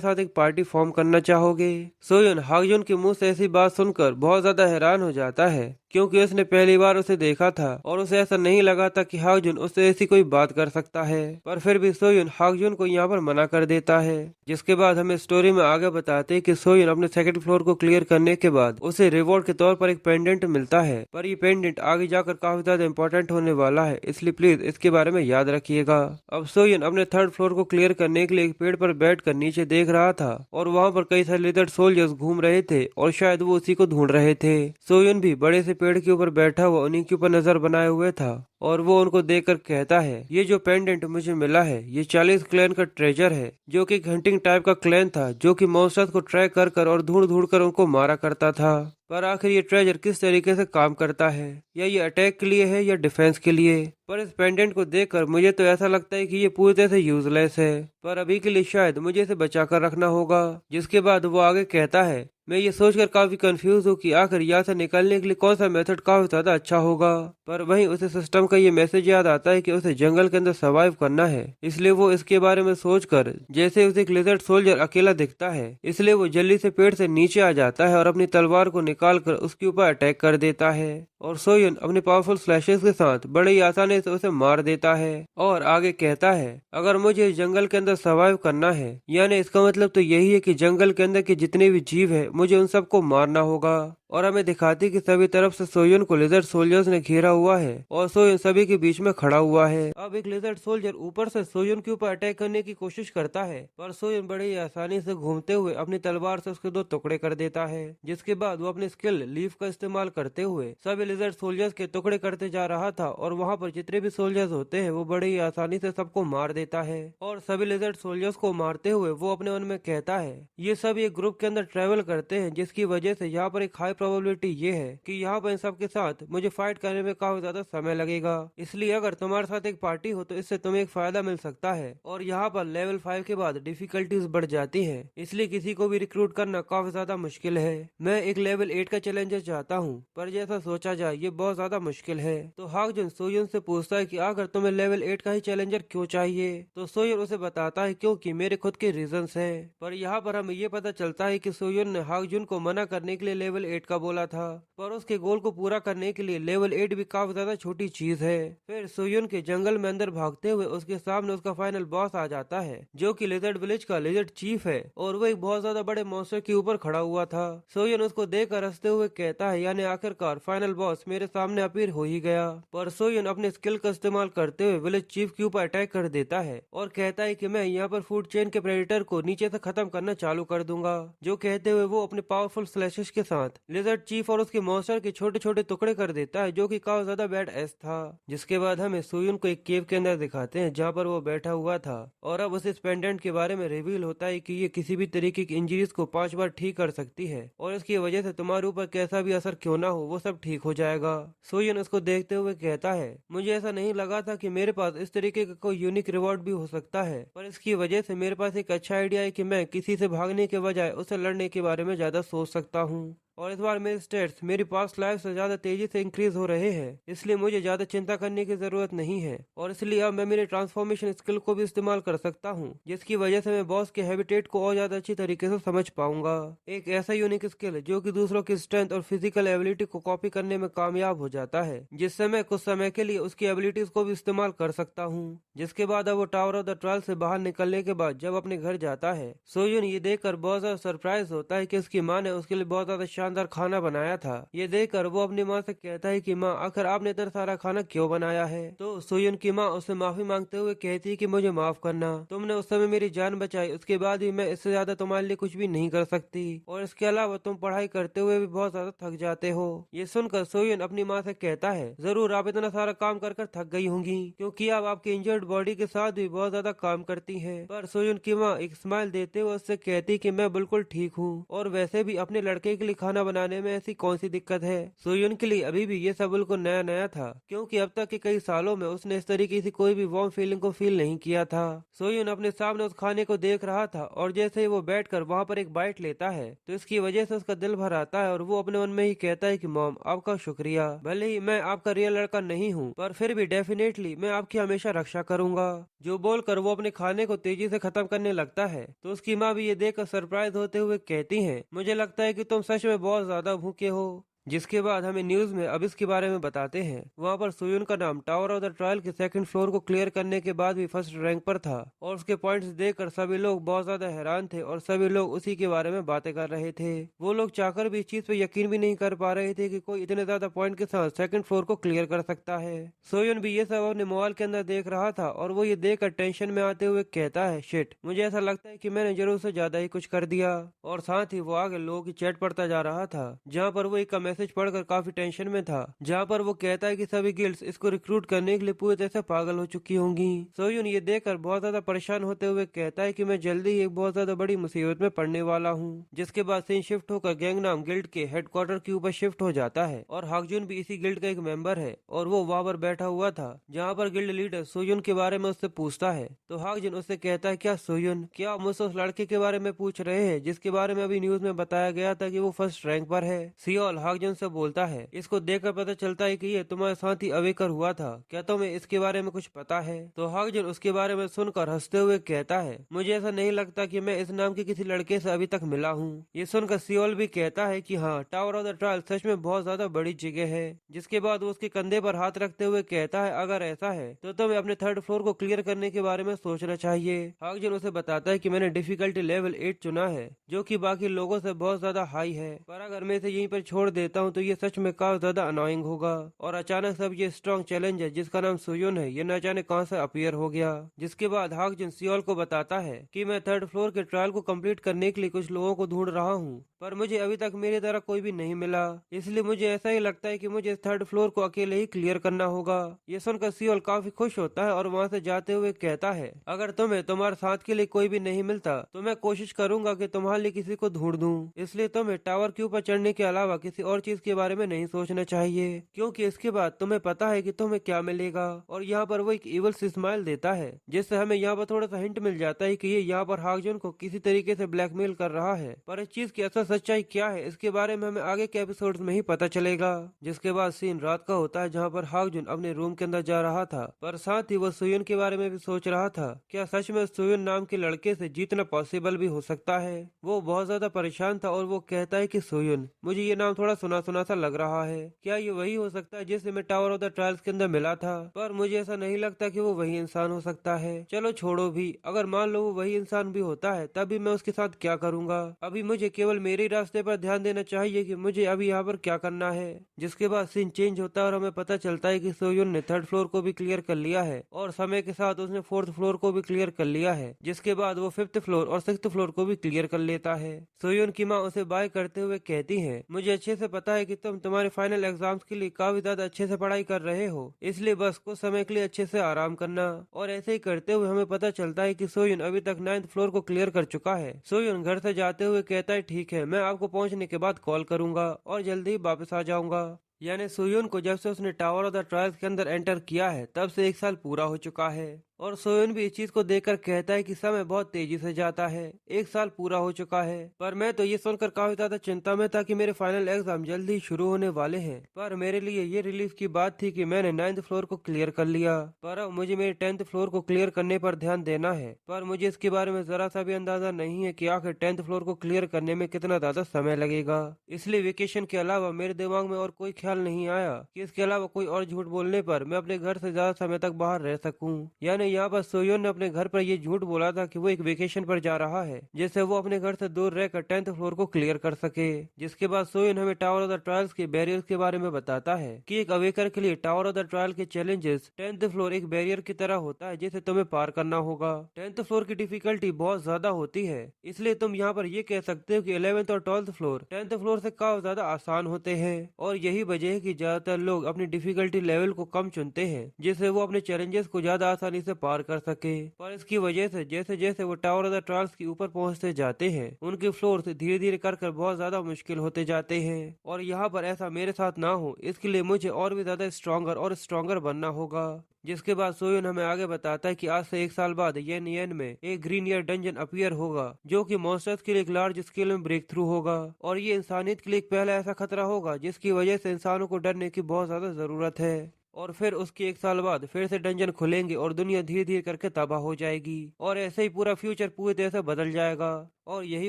साथ एक पार्टी फॉर्म करना चाहोगे? सोयुन हाकजुन के मुंह से ऐसी बात सुनकर बहुत ज्यादा हैरान हो जाता है, क्योंकि उसने पहली बार उसे देखा था और उसे ऐसा नहीं लगा था कि हाकजुन उससे ऐसी कोई बात कर सकता है। पर फिर भी सोयुन हाकजुन को यहाँ पर मना कर देता है। जिसके बाद हमें स्टोरी में आगे बताते हैं कि सोयुन अपने सेकंड फ्लोर को क्लियर करने के बाद उसे रिवॉर्ड के तौर पर एक पेंडेंट मिलता है। पर ये पेंडेंट आगे जाकर काफी ज्यादा इंपॉर्टेंट होने वाला है, इसलिए प्लीज इसके बारे में याद रखिएगा। अब सोयुन अपने थर्ड फ्लोर को क्लियर करने के लिए एक पेड़ पर बैठकर नीचे देख रहा था और वहाँ पर कई सारे लिजर्ड सोल्जर्स घूम रहे थे और शायद वो उसी को ढूंढ रहे थे। सोयुन भी बड़े से पेड़ के ऊपर बैठा हुआ उन्हीं के ऊपर नजर बनाए हुए था और वो उनको देखकर कहता है, ये जो पेंडेंट मुझे मिला है ये 40 क्लैन का ट्रेजर है, जो कि हंटिंग टाइप का क्लैन था, जो कि मॉन्स्टर्स को ट्रैक कर कर और ढूंढ ढूंढ कर उनको मारा करता था। पर आखिर ये ट्रेजर किस तरीके से काम करता है, या ये अटैक के लिए है या डिफेंस के लिए? पर इस पेंडेंट को देखकर मुझे तो ऐसा लगता है कि ये पूरी तरह से यूजलेस है, पर अभी के लिए शायद मुझे इसे बचा कर रखना होगा। जिसके बाद वो आगे कहता है, मैं ये सोचकर काफी कंफ्यूज हूँ कि आखिर यहाँ से निकलने के लिए कौन सा मेथड काफी ज्यादा अच्छा होगा। पर वहीं उसे सिस्टम का ये मैसेज याद आता है कि उसे जंगल के अंदर सर्वाइव करना है, इसलिए वो इसके बारे में सोचकर जैसे उसे एक लिजर्ड सोल्जर अकेला दिखता है, इसलिए वो जल्दी से पेड़ से नीचे आ जाता है और अपनी तलवार को निकालकर उसके ऊपर अटैक कर देता है। और सोयुन अपने पावरफुल स्लैशेस के साथ बड़े ही आसानी से उसे मार देता है और आगे कहता है, अगर मुझे इस जंगल के अंदर सर्वाइव करना है, यानी इसका मतलब तो यही है कि जंगल के अंदर के जितने भी जीव है मुझे उन सबको मारना होगा। और हमें दिखाती कि सभी तरफ से सोयुन को लिजर्ड सोल्जर्स ने घेरा हुआ है और सोयुन सभी के बीच में खड़ा हुआ है। अब एक लिजर्ड सोल्जर ऊपर से सोयुन के ऊपर अटैक करने की कोशिश करता है, पर सोयुन बड़ी ही आसानी से घूमते हुए अपनी तलवार से उसके 2 टुकड़े कर देता है। जिसके बाद वो अपनी स्किल लीफ का इस्तेमाल करते हुए सभी लिजर्ड सोल्जर्स के टुकड़े करते जा रहा था और वहाँ पर जितने भी सोल्जर्स होते हैं वो बड़ी ही आसानी से सबको मार देता है। और सभी लिजर्ड सोल्जर्स को मारते हुए वो अपने मन में कहता है, ये सब एक ग्रुप के अंदर ट्रेवल करते हैं, जिसकी वजह से यहाँ पर एक हाई प्रोबेबिलिटी ये है कि यहाँ पर इन सब के साथ मुझे फाइट करने में काफी ज्यादा समय लगेगा। इसलिए अगर तुम्हारे साथ एक पार्टी हो तो इससे तुम्हें एक फायदा मिल सकता है। और यहाँ पर लेवल 5 के बाद डिफिकल्टीज बढ़ जाती है, इसलिए किसी को भी रिक्रूट करना काफी ज्यादा मुश्किल है। मैं एक लेवल 8 का चैलेंजर चाहता हूँ, पर जैसा सोचा जाए ये बहुत ज्यादा मुश्किल है। तो हाकजुन सोयुन से पूछता है कि आखिर तुम्हें लेवल 8 का ही चैलेंजर क्यों चाहिए? तो सोयुन उसे बताता है, क्योंकि मेरे खुद के रीजंस हैं। पर यहाँ पर हमें ये पता चलता है कि सोयुन ने हाकजुन को मना करने के लिए लेवल 8 का बोला था, पर उसके गोल को पूरा करने के लिए लेवल 8 भी काफी ज्यादा छोटी चीज है। फिर सोयुन के जंगल में अंदर भागते हुए उसके सामने उसका फाइनल बॉस आ जाता है, जो कि लिजर्ड विलेज का लिजर्ड चीफ है और वो एक बहुत ज्यादा बड़े मॉन्स्टर के ऊपर खड़ा हुआ था। सोयुन उसको देखकर हंसते हुए कहता है, यानी आखिरकार फाइनल बॉस मेरे सामने अपीयर हो ही गया। पर सोयुन अपने स्किल का इस्तेमाल करते हुए विलेज चीफ के ऊपर अटैक कर देता है और कहता है कि मैं यहाँ पर फूड चेन के प्रेडेटर को नीचे से खत्म करना चालू कर दूंगा। जो कहते हुए वो अपने पावरफुल स्लैशेस के साथ लिजर्ड चीफ और उसके मॉन्स्टर के छोटे छोटे टुकड़े कर देता है, जो कि काफी ज्यादा बैड एस था। जिसके बाद हमें सोयुन को एक केव के अंदर दिखाते हैं जहाँ पर वो बैठा हुआ था और अब उस पेंडेंट के बारे में रिवील होता है कि ये किसी भी तरीके की इंजरीज को 5 बार ठीक कर सकती है और इसकी वजह से तुम्हारे ऊपर कैसा भी असर क्यों ना हो वो सब ठीक हो जाएगा। सोयुन उसको देखते हुए कहता है, मुझे ऐसा नहीं लगा था कि मेरे पास इस तरीके का कोई यूनिक रिवॉर्ड भी हो सकता है, पर इसकी वजह से मेरे पास एक अच्छा आइडिया है कि मैं किसी से भागने के बजाय उससे लड़ने के बारे में ज्यादा सोच सकता हूँ। और इस बार मेरे स्टेट्स मेरी पास्ट लाइफ से ज्यादा तेजी से इंक्रीज हो रहे हैं, इसलिए मुझे ज्यादा चिंता करने की जरूरत नहीं है। और इसलिए अब मैं मेरे ट्रांसफॉर्मेशन स्किल को भी इस्तेमाल कर सकता हूँ, जिसकी वजह से मैं बॉस के हैबिटेट को और ज्यादा अच्छी तरीके से समझ पाऊंगा। एक ऐसा यूनिक स्किल जो कि दूसरों की स्ट्रेंथ और फिजिकल एबिलिटी को कॉपी करने में कामयाब हो जाता है, जिससे मैं कुछ समय के लिए उसकी एबिलिटीज को भी इस्तेमाल कर सकता हूँ। जिसके बाद अब वो टावर ऑफ द ट्रायल से बाहर निकलने के बाद जब अपने घर जाता है, सोयुन ये देखकर बहुत ज्यादा सरप्राइज होता है कि उसकी माँ ने उसके लिए बहुत ज्यादा शानदार खाना बनाया था। ये देखकर वो अपनी माँ से कहता है कि माँ, आखिर आपने इतना सारा खाना क्यों बनाया है? तो सोयुन की माँ उससे माफी मांगते हुए कहती है कि मुझे माफ करना, तुमने उस समय मेरी जान बचाई, उसके बाद भी मैं इससे ज्यादा तुम्हारे लिए कुछ भी नहीं कर सकती, और इसके अलावा तुम पढ़ाई करते हुए भी बहुत ज्यादा थक जाते हो। ये सुनकर सोयुन अपनी माँ से कहता है, जरूर आप इतना सारा काम कर कर थक गई होंगी, क्योंकि आप आपकी इंजर्ड बॉडी के साथ भी बहुत ज्यादा काम करती हैं। पर सोयुन की माँ एक स्माइल देते हुए उससे कहती कि मैं बिल्कुल ठीक हूँ, और वैसे भी अपने लड़के के लिए खाना बनाने में ऐसी कौन सी दिक्कत है। सोयुन के लिए अभी भी ये सब बिल्कुल नया नया था, क्योंकि अब तक के कई सालों में उसने इस तरीके से कोई भी वार्म फीलिंग को फील नहीं किया था। सोयुन अपने सामने उस खाने को देख रहा था, और जैसे ही वो बैठकर वहाँ पर एक बाइट लेता है तो इसकी वजह से उसका दिल भर आता है, और वो अपने मन में ही कहता है कि मॉम, आपका शुक्रिया, भले ही मैं आपका रियल लड़का नहीं हूँ, पर फिर भी डेफिनेटली मैं आपकी हमेशा रक्षा करूंगा। जो बोलकर वो अपने खाने को तेजी से खत्म करने लगता है, तो उसकी माँ भी ये देखकर सरप्राइज होते हुए कहती है, मुझे लगता है कि तुम सच में बहुत ज्यादा भूखे हो। जिसके बाद हमें न्यूज में अब इसके बारे में बताते हैं। वहाँ पर सोयुन का नाम टावर ऑफ द ट्रायल के सेकंड फ्लोर को क्लियर करने के बाद भी फर्स्ट रैंक पर था, और उसके पॉइंट्स देखकर सभी लोग बहुत ज्यादा हैरान थे, और सभी लोग उसी के बारे में बातें कर रहे थे। वो लोग चाहकर भी इस चीज पे यकीन भी नहीं कर पा रहे थे कि कोई इतने ज्यादा पॉइंट के साथ सेकंड फ्लोर को क्लियर कर सकता है। सोयुन भी ये सब अपने मोबाइल के अंदर देख रहा था, और वो ये देखकर टेंशन में आते हुए कहता है, शिट, मुझे ऐसा लगता है कि मैंने जरूर से ज्यादा ही कुछ कर दिया। और साथ ही वो आगे लोगों की चैट पढ़ता जा रहा था, जहाँ पर वो एक मैसेज पढ़कर काफी टेंशन में था, जहाँ पर वो कहता है कि सभी गिल्ड्स इसको रिक्रूट करने के लिए पूरी तरह से पागल हो चुकी होंगी। सोयुन ये देखकर बहुत ज्यादा परेशान होते हुए कहता है कि मैं जल्दी ही एक बहुत ज्यादा बड़ी मुसीबत में पड़ने वाला हूँ। जिसके बाद सीन शिफ्ट होकर गैंगनाम गिल्ड के हेडक्वार्टर के ऊपर शिफ्ट हो जाता है, और हाकजुन भी इसी गिल्ड का एक मेंबर है, और वो वहाँ पर बैठा हुआ था, जहाँ पर गिल्ड लीडर सोयुन के बारे में उससे पूछता है। तो हाकजुन उससे कहता है, क्या सोयुन, क्या आप मुझसे उस लड़के के बारे में पूछ रहे हैं जिसके बारे में अभी न्यूज में बताया गया था कि वो फर्स्ट रैंक पर है? सियोल हाकजुन से बोलता है, इसको देखकर पता चलता है कि ये तुम्हारे साथ ही अवेकर हुआ था, क्या तुम्हें इसके बारे में कुछ पता है? तो हाकजुन उसके बारे में सुनकर हंसते हुए कहता है, मुझे ऐसा नहीं लगता कि मैं इस नाम के किसी लड़के से अभी तक मिला हूँ। ये सुनकर सियोल भी कहता है कि हाँ, टावर ऑफ द ट्रायल सच में बहुत ज्यादा बड़ी जगह है। जिसके बाद वो उसके कंधे पर हाथ रखते हुए कहता है, अगर ऐसा है तो तुम्हें अपने थर्ड फ्लोर को क्लियर करने के बारे में सोचना चाहिए। हाकजुन उसे बताता है कि मैंने डिफिकल्टी लेवल 8 चुना है, जो कि बाकी लोगों से बहुत ज्यादा हाई है, पर अगर मैं इसे यहीं पर छोड़ देता हूँ तो ये सच में काफी ज्यादा अनोइंग होगा। और अचानक सब ये स्ट्रॉन्ग चैलेंजर जिसका नाम सोयुन है, ये न जाने कहां से अपीयर हो गया। जिसके बाद हाकजुन सियोल को बताता है कि मैं थर्ड फ्लोर के ट्रायल को कंप्लीट करने के लिए कुछ लोगों को ढूंढ रहा हूँ, पर मुझे अभी तक मेरी तरह कोई भी नहीं मिला, इसलिए मुझे ऐसा ही लगता है कि मुझे थर्ड फ्लोर को अकेले ही क्लियर करना होगा। ये सुनकर सियोल काफी खुश होता है, और वहाँ से जाते हुए कहता है, अगर तुम्हें तुम्हारे साथ के लिए कोई भी नहीं मिलता तो मैं कोशिश करूंगा कि तुम्हारे लिए किसी को ढूंढ दूं, इसलिए तुम्हें टावर के ऊपर चढ़ने के अलावा किसी और चीज के बारे में नहीं सोचना चाहिए, क्योंकि इसके बाद तुम्हें पता है कि तुम्हें क्या मिलेगा। और यहाँ पर वो एक इवल सी स्माइल देता है, जिससे हमें यहाँ पर थोड़ा सा हिंट मिल जाता है कि ये यहाँ पर हाकजुन को किसी तरीके से ब्लैकमेल कर रहा है, पर इस चीज की असल सच्चाई क्या है इसके बारे में हमें आगे के एपिसोड्स में ही पता चलेगा। जिसके बाद सीन रात का होता है, जहाँ पर हाकजुन अपने रूम के अंदर जा रहा था, पर साथ ही वो सोयुन के बारे में भी सोच रहा था, क्या सच में सोयुन नाम के लड़के से जीतना पॉसिबल भी हो सकता है। वो बहुत ज्यादा परेशान था, और वो कहता है कि सोयुन, मुझे ये नाम थोड़ा सुना सुना सा लग रहा है, क्या ये वही हो सकता है जिससे मैं टावर ऑफ द ट्रायल्स के अंदर मिला था? पर मुझे ऐसा नहीं लगता कि वो वही इंसान हो सकता है। चलो छोड़ो भी, अगर मान लो वो वही इंसान भी होता है, तब भी मैं उसके साथ क्या करूंगा? अभी मुझे केवल मेरे रास्ते पर ध्यान देना चाहिए कि मुझे अभी यहाँ पर क्या करना है। जिसके बाद सीन चेंज होता है, और हमें पता चलता है कि सोयुन ने थर्ड फ्लोर को भी क्लियर कर लिया है, और समय के साथ उसने फोर्थ फ्लोर को भी क्लियर कर लिया है। जिसके बाद वो फिफ्थ फ्लोर और सिक्स्थ फ्लोर को भी क्लियर कर लेता है। सोयुन की माँ उसे बाय करते हुए कहती है, मुझे अच्छे से पता है कि तुम तुम्हारे फाइनल एग्जाम्स के लिए काफी ज्यादा अच्छे से पढ़ाई कर रहे हो, इसलिए बस कुछ समय के लिए अच्छे से आराम करना। और ऐसे ही करते हुए हमें पता चलता है कि सोयुन अभी तक 9th फ्लोर को क्लियर कर चुका है। सोयुन घर से जाते हुए कहता है, ठीक है, मैं आपको पहुंचने के बाद कॉल करूंगा और जल्दी ही वापस आ जाऊंगा। यानी सोयुन को जब से उसने टावर ऑफ द ट्रायल्स के अंदर एंटर किया है, तब से 1 साल पूरा हो चुका है। और सोयन भी इस चीज को देखकर कहता है कि समय बहुत तेजी से जाता है, 1 साल पूरा हो चुका है। पर मैं तो ये सुनकर काफी ज्यादा चिंता में था कि मेरे फाइनल एग्जाम जल्द ही शुरू होने वाले हैं। पर मेरे लिए ये रिलीफ की बात थी कि मैंने 9th फ्लोर को क्लियर कर लिया। पर अब मुझे मेरे 10th फ्लोर को क्लियर करने पर ध्यान देना है। पर मुझे इसके बारे में जरा सा भी अंदाजा नहीं है कि आखिर 10th फ्लोर को क्लियर करने में कितना ज्यादा समय लगेगा। इसलिए वेकेशन के अलावा मेरे दिमाग में और कोई ख्याल नहीं आया कि इसके अलावा कोई और झूठ बोलने पर मैं अपने घर से ज्यादा समय तक बाहर रह सकूं। यानी यहाँ पर सोयोन ने अपने घर पर ये झूठ बोला था कि वो एक वेकेशन पर जा रहा है, जिससे वो अपने घर से दूर रहकर 10th फ्लोर को क्लियर कर सके। जिसके बाद सोयोन हमें टावर ऑफ द ट्रायल्स के बैरियर्स के बारे में बताता है कि एक अवेकर के लिए टावर ऑफ द ट्रायल के चैलेंजेस 10th फ्लोर एक बैरियर की तरह होता है जिसे तुम्हें पार करना होगा। 10th फ्लोर की डिफिकल्टी बहुत ज्यादा होती है, इसलिए तुम यहाँ पर ये कह सकते हो कि 11th और 12th फ्लोर 10th फ्लोर से काफी ज्यादा आसान होते हैं। और यही वजह है कि ज्यादातर लोग अपनी डिफिकल्टी लेवल को कम चुनते हैं, जिससे वो अपने चैलेंजेस को ज्यादा आसानी से पार कर सके। पर इसकी वजह से जैसे जैसे वो टावर ऑफ द ट्रायल्स के ऊपर पहुंचते जाते हैं, उनके फ्लोर से धीरे धीरे कर बहुत ज्यादा मुश्किल होते जाते हैं। और यहाँ पर ऐसा मेरे साथ ना हो, इसके लिए मुझे और भी ज्यादा स्ट्रॉन्गर और स्ट्रॉन्गर बनना होगा। जिसके बाद सोयोन हमें आगे बताता है कि आज से 1 साल बाद येन में एक ग्रीन ईयर डंजन अपीयर होगा, जो कि मॉन्स्टर्स के लिए एक लार्ज स्केल में ब्रेक थ्रू होगा। और ये इंसानियत के लिए एक पहला ऐसा खतरा होगा जिसकी वजह से इंसानों को डरने की बहुत ज्यादा जरूरत है। और फिर उसके 1 साल बाद फिर से डंजन खुलेंगे और दुनिया धीरे धीरे करके तबाह हो जाएगी। और ऐसे ही पूरा फ्यूचर पूरी तरह से बदल जाएगा। और यही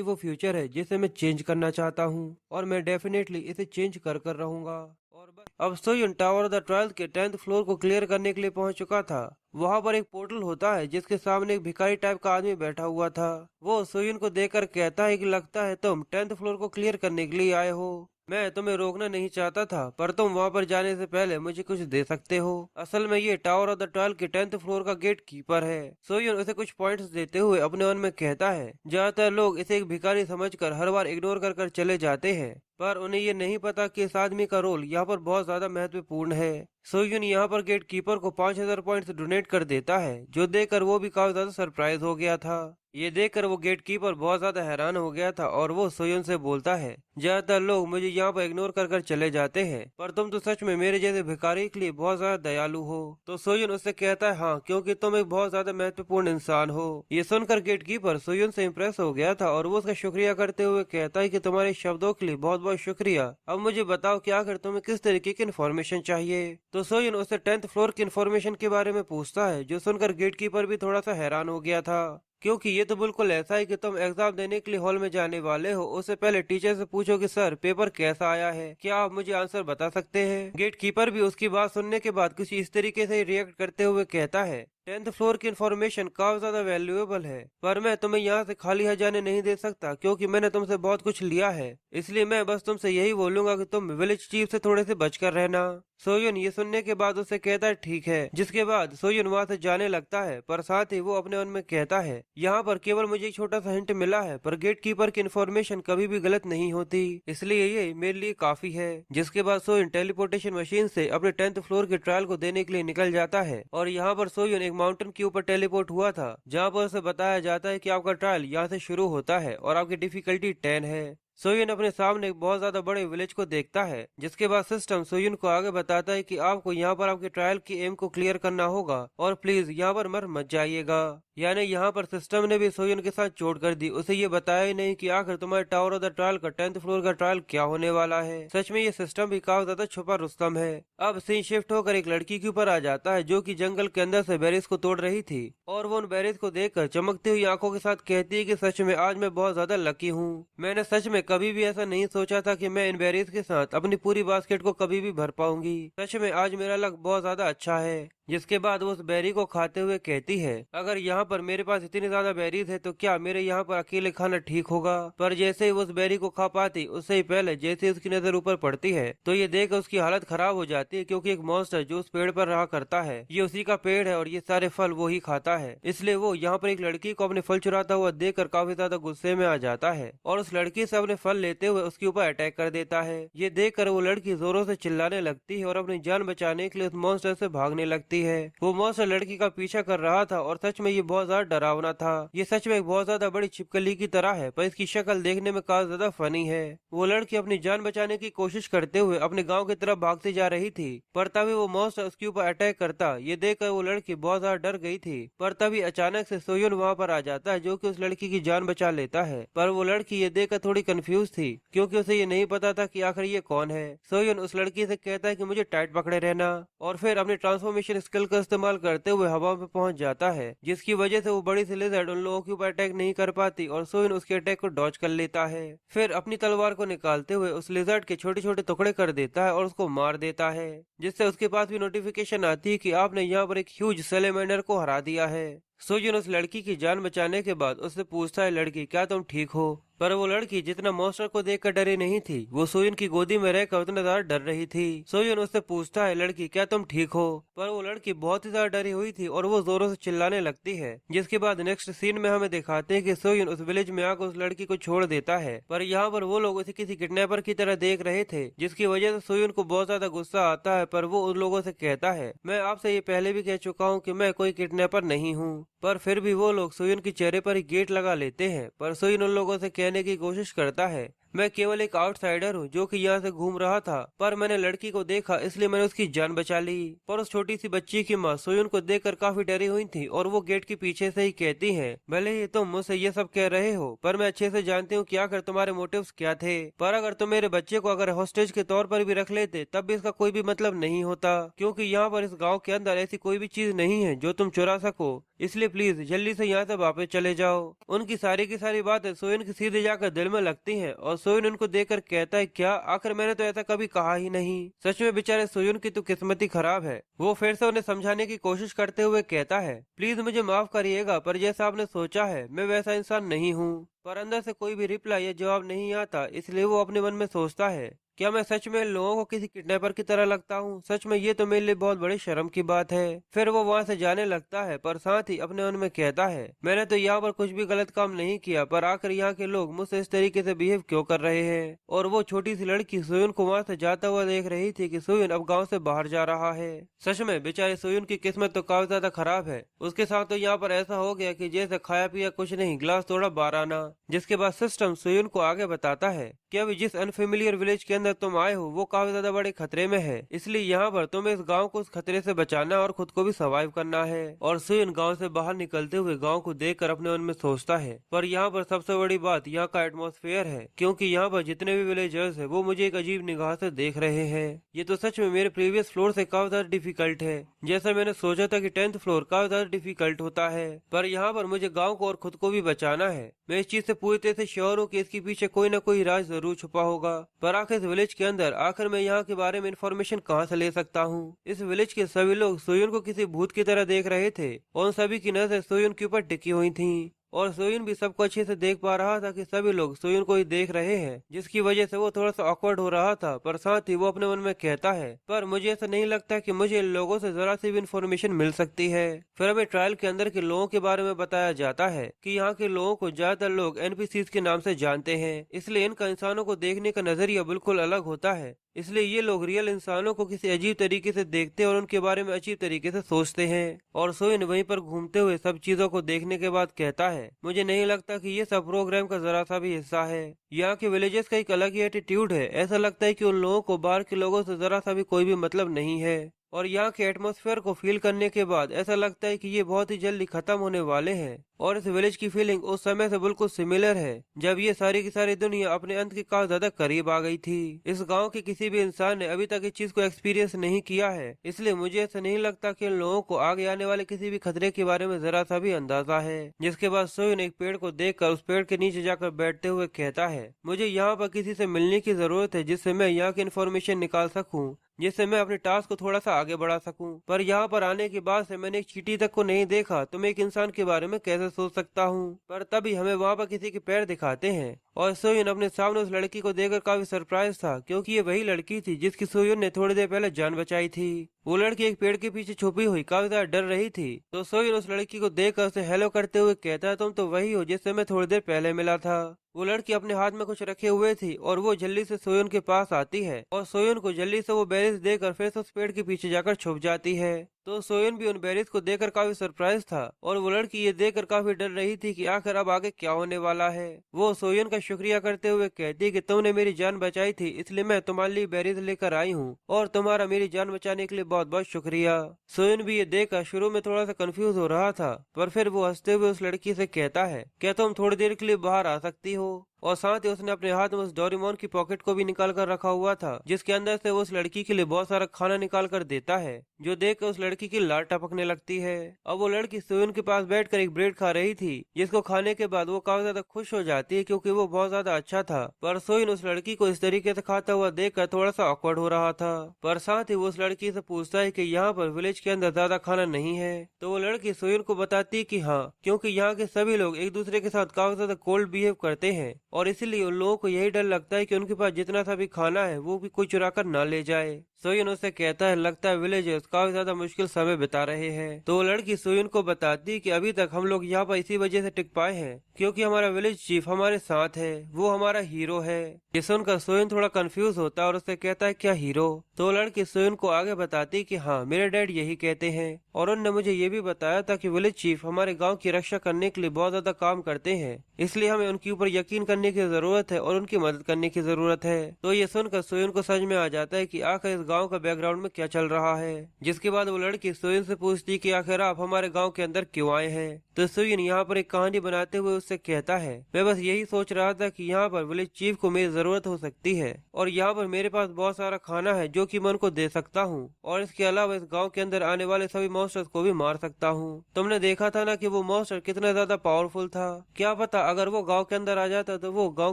वो फ्यूचर है जिसे मैं चेंज करना चाहता हूँ, और मैं डेफिनेटली इसे चेंज कर रहूंगा। और अब Soyeon tower of the trial के 10th फ्लोर को क्लियर करने के लिए पहुंच चुका था। वहां पर एक पोर्टल होता है जिसके सामने एक भिखारी टाइप का आदमी बैठा हुआ था। वो सोयोन को देखकर कहता है कि लगता है तुम 10th फ्लोर को क्लियर करने के लिए आए हो। मैं तुम्हें रोकना नहीं चाहता था, पर तुम वहाँ पर जाने से पहले मुझे कुछ दे सकते हो। असल में ये टावर ऑफ द ट्रायल के 10th फ्लोर का गेट कीपर है। सोयोन उसे कुछ पॉइंट्स देते हुए अपने मन में कहता है, ज्यादातर लोग इसे एक भिखारी समझकर हर बार इग्नोर कर चले जाते हैं, पर उन्हें ये नहीं पता कि इस आदमी का रोल यहाँ पर बहुत ज्यादा महत्वपूर्ण है। सोयोन यहाँ पर गेट कीपर को 5000 पॉइंट्स डोनेट कर देता है, जो देखकर वो भी काफी ज्यादा सरप्राइज हो गया था। ये देखकर वो गेट कीपर बहुत ज्यादा हैरान हो गया था और वो सोयोन से बोलता है, ज्यादातर लोग मुझे यहाँ पर इग्नोर कर चले जाते हैं, पर तुम तो सच में मेरे जैसे भिखारी के लिए बहुत ज्यादा दयालु हो। तो सोयोन उससे कहता है, हाँ, क्योंकि तुम एक बहुत ज्यादा महत्वपूर्ण इंसान हो। ये सुनकर गेट कीपर सोयोन से इम्प्रेस हो गया था और वो उसका शुक्रिया करते हुए कहता है कि तुम्हारे शब्दों के लिए बहुत बहुत शुक्रिया। अब मुझे बताओ कि आखिर तुम्हें किस तरीके की इन्फॉर्मेशन चाहिए। तो सोयोन उससे 10th फ्लोर की इन्फॉर्मेशन के बारे में पूछता है, जो सुनकर गेट कीपर भी थोड़ा सा हैरान हो गया था, क्योंकि ये तो बिल्कुल ऐसा है कि तुम एग्जाम देने के लिए हॉल में जाने वाले हो, उससे पहले टीचर से पूछो कि सर पेपर कैसा आया है, क्या आप मुझे आंसर बता सकते हैं। गेट कीपर भी उसकी बात सुनने के बाद कुछ इस तरीके से रिएक्ट करते हुए कहता है, 10th फ्लोर की इन्फॉर्मेशन काफी ज्यादा वैल्यूएबल है, पर मैं तुम्हें यहाँ से खाली हाथ जाने नहीं दे सकता, क्योंकि मैंने तुमसे बहुत कुछ लिया है। इसलिए मैं बस तुमसे यही बोलूंगा कि तुम विलेज चीफ से थोड़े से बचकर रहना। सोयोन ये सुनने के बाद उसे कहता है, ठीक है। जिसके बाद सोयोन वहाँ से जाने लगता है, पर साथ ही वो अपने मन में कहता है, यहाँ पर केवल मुझे एक छोटा सा हिंट मिला है, पर गेट कीपर की इन्फॉर्मेशन कभी भी गलत नहीं होती, इसलिए ये मेरे लिए काफी है। जिसके बाद सोयोन टेलीपोर्टेशन मशीन से अपने 10th फ्लोर के ट्रायल को देने के लिए निकल जाता है। और यहाँ पर सोयोन एक माउंटेन के ऊपर टेलीपोर्ट हुआ था, जहाँ पर उसे बताया जाता है कि आपका ट्रायल यहाँ से शुरू होता है और आपकी डिफिकल्टी 10 है। सोयोन अपने सामने एक बहुत ज्यादा बड़े विलेज को देखता है, जिसके बाद सिस्टम सोयोन को आगे बताता है कि आपको यहाँ पर आपके ट्रायल की एम को क्लियर करना होगा और प्लीज यहाँ पर मर मत जाइएगा। यानी यहाँ पर सिस्टम ने भी सोयोन के साथ चोट कर दी, उसे ये बताया ही नहीं कि आखिर तुम्हारे टावर ऑफ द ट्रायल का 10th फ्लोर का ट्रायल क्या होने वाला है। सच में ये सिस्टम भी काफी ज्यादा छुपा रुस्तम है। अब सीन शिफ्ट होकर एक लड़की के ऊपर आ जाता है, जो कि जंगल के अंदर से बैरिज को तोड़ रही थी, और वो उन बैरिज को देखकर चमकती हुई आंखों के साथ कहती है कि सच में आज मैं बहुत ज्यादा लकी हूँ। मैंने सच में कभी भी ऐसा नहीं सोचा था कि मैं इन बैरिज के साथ अपनी पूरी बास्केट को कभी भी भर पाऊंगी। सच में आज मेरा लक बहुत ज्यादा अच्छा है। जिसके बाद वो उस बेरी को खाते हुए कहती है, अगर यहाँ पर मेरे पास इतनी ज्यादा बेरीज है तो क्या मेरे यहाँ पर अकेले खाना ठीक होगा। पर जैसे ही वो उस बेरी को खा पाती, उससे ही पहले जैसे उसकी नजर ऊपर पड़ती है तो ये देख उसकी हालत खराब हो जाती है, क्योंकि एक मॉन्स्टर जो उस पेड़ पर रहा करता है, ये उसी का पेड़ है और ये सारे फल वो ही खाता है। इसलिए वो यहाँ पर एक लड़की को अपने फल चुराता हुआ देखकर काफी ज्यादा गुस्से में आ जाता है और उस लड़की से अपने फल लेते हुए उसके ऊपर अटैक कर देता है। ये देखकर वो लड़की जोरों से चिल्लाने लगती है और अपनी जान बचाने के लिए उस मॉन्स्टर से भागने लगती लगती है। वो मॉन्स्टर लड़की का पीछा कर रहा था और सच में ये बहुत ज्यादा डरावना था। ये सच में एक बहुत ज्यादा बड़ी छिपकली की तरह है, पर इसकी शक्ल देखने में काफी ज्यादा फनी है। वो लड़की अपनी जान बचाने की कोशिश करते हुए अपने गाँव की तरफ भागती जा रही थी, पर तभी वो मॉन्स्टर उसके ऊपर अटैक करता। ये देखकर वो लड़की बहुत ज्यादा डर गई थी, पर तभी अचानक से सोयुन वहाँ पर आ जाता है, जो कि उस लड़की की जान बचा लेता है। पर वो लड़की ये देखकर थोड़ी कंफ्यूज थी, क्योंकि उसे ये नहीं पता था कि आखिर ये कौन है। सोयुन उस लड़की से कहता है कि मुझे टाइट पकड़े रहना, और फिर अपनी ट्रांसफॉर्मेशन स्किल का इस्तेमाल करते हुए हवा में पहुंच जाता है, जिसकी वजह से वो बड़ी सी लिजर्ड उन लोगों के ऊपर अटैक नहीं कर पाती और सोयुन उसके अटैक को डॉज कर लेता है। फिर अपनी तलवार को निकालते हुए उस लिजर्ड के छोटे छोटे टुकड़े कर देता है और उसको मार देता है, जिससे उसके पास भी नोटिफिकेशन आती है कि आपने यहाँ पर एक ह्यूज सैलेमेंडर को हरा दिया है। सोजुन उस लड़की की जान बचाने के बाद उससे पूछता है, लड़की क्या तुम ठीक हो? पर वो लड़की जितना मॉन्स्टर को देखकर डरी नहीं थी, वो सोयुन की गोदी में रहकर उतना ज्यादा डर रही थी। सोयुन उससे पूछता है, लड़की क्या तुम ठीक हो? पर वो लड़की बहुत ही ज्यादा डरी हुई थी और वो जोरों से चिल्लाने लगती है। जिसके बाद नेक्स्ट सीन में हमें दिखाते हैं कि सोयुन उस विलेज में आकर उस लड़की को छोड़ देता है, पर यहाँ पर वो लोग उसे किसी किडनैपर की तरह देख रहे थे, जिसकी वजह से सोयुन को बहुत ज्यादा गुस्सा आता है। पर वो उन लोगों से कहता है, मैं आपसे ये पहले भी कह चुका हूँ कि मैं कोई किडनैपर नहीं हूँ। पर फिर भी वो लोग सोयुन के चेहरे पर ही गेट लगा लेते हैं। पर सोयुन उन लोगों से कहने की कोशिश करता है, मैं केवल एक आउटसाइडर हूँ जो कि यहाँ से घूम रहा था, पर मैंने लड़की को देखा इसलिए मैंने उसकी जान बचा ली। पर उस छोटी सी बच्ची की माँ सोयुन को देखकर काफी डरी हुई थी और वो गेट के पीछे से ही कहती है, भले ही तुम मुझसे ये सब कह रहे हो, पर मैं अच्छे से जानती हूँ कि आखिर तुम्हारे मोटिव्स क्या थे। पर अगर तुम मेरे बच्चे को अगर हॉस्टेज के तौर पर भी रख लेते तब भी इसका कोई भी मतलब नहीं होता, क्योंकि यहाँ पर इस गाँव के अंदर ऐसी कोई भी चीज नहीं है जो तुम चुरा सको, इसलिए प्लीज जल्दी से यहाँ से वापस चले जाओ। उनकी सारी की सारी बातें सोयुन के सीधे जाकर दिल में लगती हैं और सोयुन उनको देखकर कहता है, क्या आखिर मैंने तो ऐसा कभी कहा ही नहीं। सच में बेचारे सोयुन की तो किस्मत ही खराब है। वो फिर से उन्हें समझाने की कोशिश करते हुए कहता है, प्लीज मुझे माफ करिएगा, पर जैसा आपने सोचा है मैं वैसा इंसान नहीं हूँ। पर अंदर से कोई भी रिप्लाई या जवाब नहीं आता, इसलिए वो अपने मन में सोचता है, क्या मैं सच में लोगों को किसी किडनैपर की तरह लगता हूँ? सच में ये तो मेरे लिए बहुत बड़ी शर्म की बात है। फिर वो वहाँ से जाने लगता है, पर साथ ही अपने मन में कहता है, मैंने तो यहाँ पर कुछ भी गलत काम नहीं किया, पर आखिर यहाँ के लोग मुझसे इस तरीके से बिहेव क्यों कर रहे हैं। और वो छोटी सी लड़की सोयुन को वहाँ से जाता हुआ देख रही थी कि सोयुन अब गाँव से बाहर जा रहा है। सच में बेचारे सोयुन की किस्मत तो काफी ज्यादा खराब है। उसके साथ तो यहाँ पर ऐसा हो गया कि जैसे खाया पिया कुछ नहीं, गिलास तोड़ा 12 आना। जिसके बाद सिस्टम सोयुन को आगे बताता है कि अभी जिस अनफेमिलियर विलेज के अंदर तुम आए हो वो काफी ज्यादा बड़े खतरे में है, इसलिए यहाँ पर तुम्हें इस गांव को उस खतरे से बचाना और खुद को भी सर्वाइव करना है। और सोयुन गांव से बाहर निकलते हुए गांव को देखकर अपने मन में सोचता है, पर यहाँ पर सबसे बड़ी बात यहाँ का एटमॉस्फेयर है, क्योंकि यहाँ पर जितने भी विलेजर्स है वो मुझे एक अजीब निगाह से देख रहे हैं। ये तो सच में मेरे प्रीवियस फ्लोर से काफी ज्यादा डिफिकल्ट है। जैसा मैंने सोचा था कि 10th फ्लोर काफी ज्यादा डिफिकल्ट होता है, पर यहाँ पर मुझे गाँव को और खुद को भी बचाना है। मैं इस चीज से पूरी तरह से श्योर हूँ कि इसके पीछे कोई न कोई राज जरूर छुपा होगा। पर आखिर इस विलेज के अंदर आखिर मैं यहाँ के बारे में इंफॉर्मेशन कहाँ से ले सकता हूँ? इस विलेज के सभी लोग सोयुन को किसी भूत की तरह देख रहे थे और उन सभी की नजर सोयुन के ऊपर टिकी हुई थी। और सोयुन भी सबको अच्छे से देख पा रहा था कि सभी लोग सोयुन को ही देख रहे हैं, जिसकी वजह से वो थोड़ा सा ऑकवर्ड हो रहा था। पर साथ ही वो अपने मन में कहता है, पर मुझे ऐसा नहीं लगता कि मुझे इन लोगों से जरा सी भी इन्फॉर्मेशन मिल सकती है। फिर हमें ट्रायल के अंदर के लोगों के बारे में बताया जाता है कि यहाँ के लोगों को ज्यादातर लोग एनपीसीज के नाम से जानते हैं, इसलिए इनका इंसानों को देखने का नजरिया बिल्कुल अलग होता है। इसलिए ये लोग रियल इंसानों को किसी अजीब तरीके से देखते हैं और उनके बारे में अजीब तरीके से सोचते हैं। और सोयुन वहीं पर घूमते हुए सब चीजों को देखने के बाद कहता है, मुझे नहीं लगता कि ये सब प्रोग्राम का जरा सा भी हिस्सा है। यहाँ के विलेजेस का एक अलग ही एटीट्यूड है। ऐसा लगता है कि उन लोगों को बाहर के लोगों से जरा सा भी कोई भी मतलब नहीं है। और यहाँ के एटमॉस्फेयर को फील करने के बाद ऐसा लगता है कि ये बहुत ही जल्दी खत्म होने वाले हैं। और इस विलेज की फीलिंग उस समय से बिल्कुल सिमिलर है जब ये सारी की सारी दुनिया अपने अंत के काफी ज्यादा करीब आ गई थी। इस गांव के किसी भी इंसान ने अभी तक इस चीज को एक्सपीरियंस नहीं किया है, इसलिए मुझे ऐसा नहीं लगता कि इन लोगों को आगे आने वाले किसी भी खतरे के बारे में जरा सा भी अंदाजा है। जिसके बाद सोयुन एक पेड़ को देखकर उस पेड़ के नीचे जाकर बैठते हुए कहता है, मुझे यहाँ पर किसी से मिलने की जरूरत है जिससे मैं यहाँ की इन्फॉर्मेशन निकाल सकूँ, जिससे मैं अपने टास्क को थोड़ा सा आगे बढ़ा सकूं। पर यहाँ पर आने के बाद से मैंने एक चींटी तक को नहीं देखा, तो मैं एक इंसान के बारे में कैसे सोच सकता हूँ? पर तभी हमें वहाँ पर किसी के पैर दिखाते हैं और सोयुन अपने सामने उस लड़की को देखकर काफी सरप्राइज था, क्योंकि ये वही लड़की थी जिसकी सोयुन ने थोड़ी देर पहले जान बचाई थी। वो लड़की एक पेड़ के पीछे छुपी हुई काफी ज्यादा डर रही थी। तो सोयुन उस लड़की को देखकर उसे हेलो करते हुए कहता है, तुम तो वही हो जिससे मैं थोड़ी देर पहले मिला था। वो लड़की अपने हाथ में कुछ रखे हुए थी और वो जल्दी से सोयुन के पास आती है और सोयुन को जल्दी से वो बेरीज देकर फिर से उस पेड़ के पीछे जाकर छुप जाती है। तो सोयुन भी उन बेरीज को देखकर काफी सरप्राइज था और वो लड़की ये देखकर काफी डर रही थी कि आखिर अब आगे क्या होने वाला है। वो सोयुन का शुक्रिया करते हुए कहती कि तुमने मेरी जान बचाई थी, इसलिए मैं तुम्हारे लिए बेरीज लेकर आई हूँ और तुम्हारा मेरी जान बचाने के लिए बहुत बहुत शुक्रिया। सोयुन भी ये देखकर शुरू में थोड़ा सा कंफ्यूज हो रहा था, पर फिर वो हंसते हुए उस लड़की से कहता है, क्या तुम थोड़ी देर के लिए बाहर आ सकती हो? और साथ ही उसने अपने हाथ में उस डोरेमोन की पॉकेट को भी निकाल कर रखा हुआ था, जिसके अंदर से वो उस लड़की के लिए बहुत सारा खाना निकाल कर देता है, जो देखकर उस लड़की की लार टपकने लगती है। अब वो लड़की सोयुन के पास बैठकर एक ब्रेड खा रही थी, जिसको खाने के बाद वो काफी ज्यादा खुश हो जाती है क्योंकि वो बहुत ज्यादा अच्छा था। पर सोयुन उस लड़की को इस तरीके से खाता हुआ देखकर थोड़ा सा ऑकवर्ड हो रहा था। पर साथ ही वो उस लड़की से पूछता है कि यहाँ पर विलेज के अंदर ज्यादा खाना नहीं है। तो वो लड़की सोयुन को बताती है कि हाँ, क्योंकि यहाँ के सभी लोग एक दूसरे के साथ काफी ज्यादा कोल्ड बिहेव करते हैं और इसीलिए उन लोगों को यही डर लगता है कि उनके पास जितना सा भी खाना है वो भी कोई चुरा कर ना ले जाए। सोयुन उससे कहता है, लगता है विलेजर्स काफी ज्यादा मुश्किल समय बिता रहे हैं। तो वो लड़की सोयुन को बताती कि अभी तक हम लोग यहाँ पर इसी वजह से टिक पाए हैं क्योंकि हमारा विलेज चीफ हमारे साथ है, वो हमारा हीरो है। ये सुनकर सोयुन थोड़ा कंफ्यूज होता है और उससे कहता है, क्या हीरो? तो वो लड़की सोयुन को आगे बताती कि हाँ, मेरे डैड यही कहते हैं और उन्होंने मुझे ये भी बताया था कि विलेज चीफ हमारे गांव की रक्षा करने के लिए बहुत ज्यादा काम करते हैं, इसलिए हमें उनके ऊपर यकीन करने की जरूरत है और उनकी मदद करने की जरूरत है। तो ये सुनकर सोयुन को समझ में आ जाता है कि आखिर इस गांव का बैकग्राउंड में क्या चल रहा है। जिसके बाद वो लड़की सोयुन से पूछती कि आखिर आप हमारे गांव के अंदर क्यों आए हैं? तो सोयुन यहाँ पर एक कहानी बनाते हुए उससे कहता है, मैं बस यही सोच रहा था कि यहाँ पर विलेज चीफ को मेरी जरूरत हो सकती है और यहाँ पर मेरे पास बहुत सारा खाना है जो कि मैं उनको दे सकता हूँ और इसके अलावा इस गांव के अंदर आने वाले सभी मॉन्स्टर्स को भी मार सकता हूँ। तुमने देखा था ना कि वो मॉन्स्टर कितना ज्यादा पावरफुल था, क्या पता अगर वो गांव के अंदर आ जाता तो वो गांव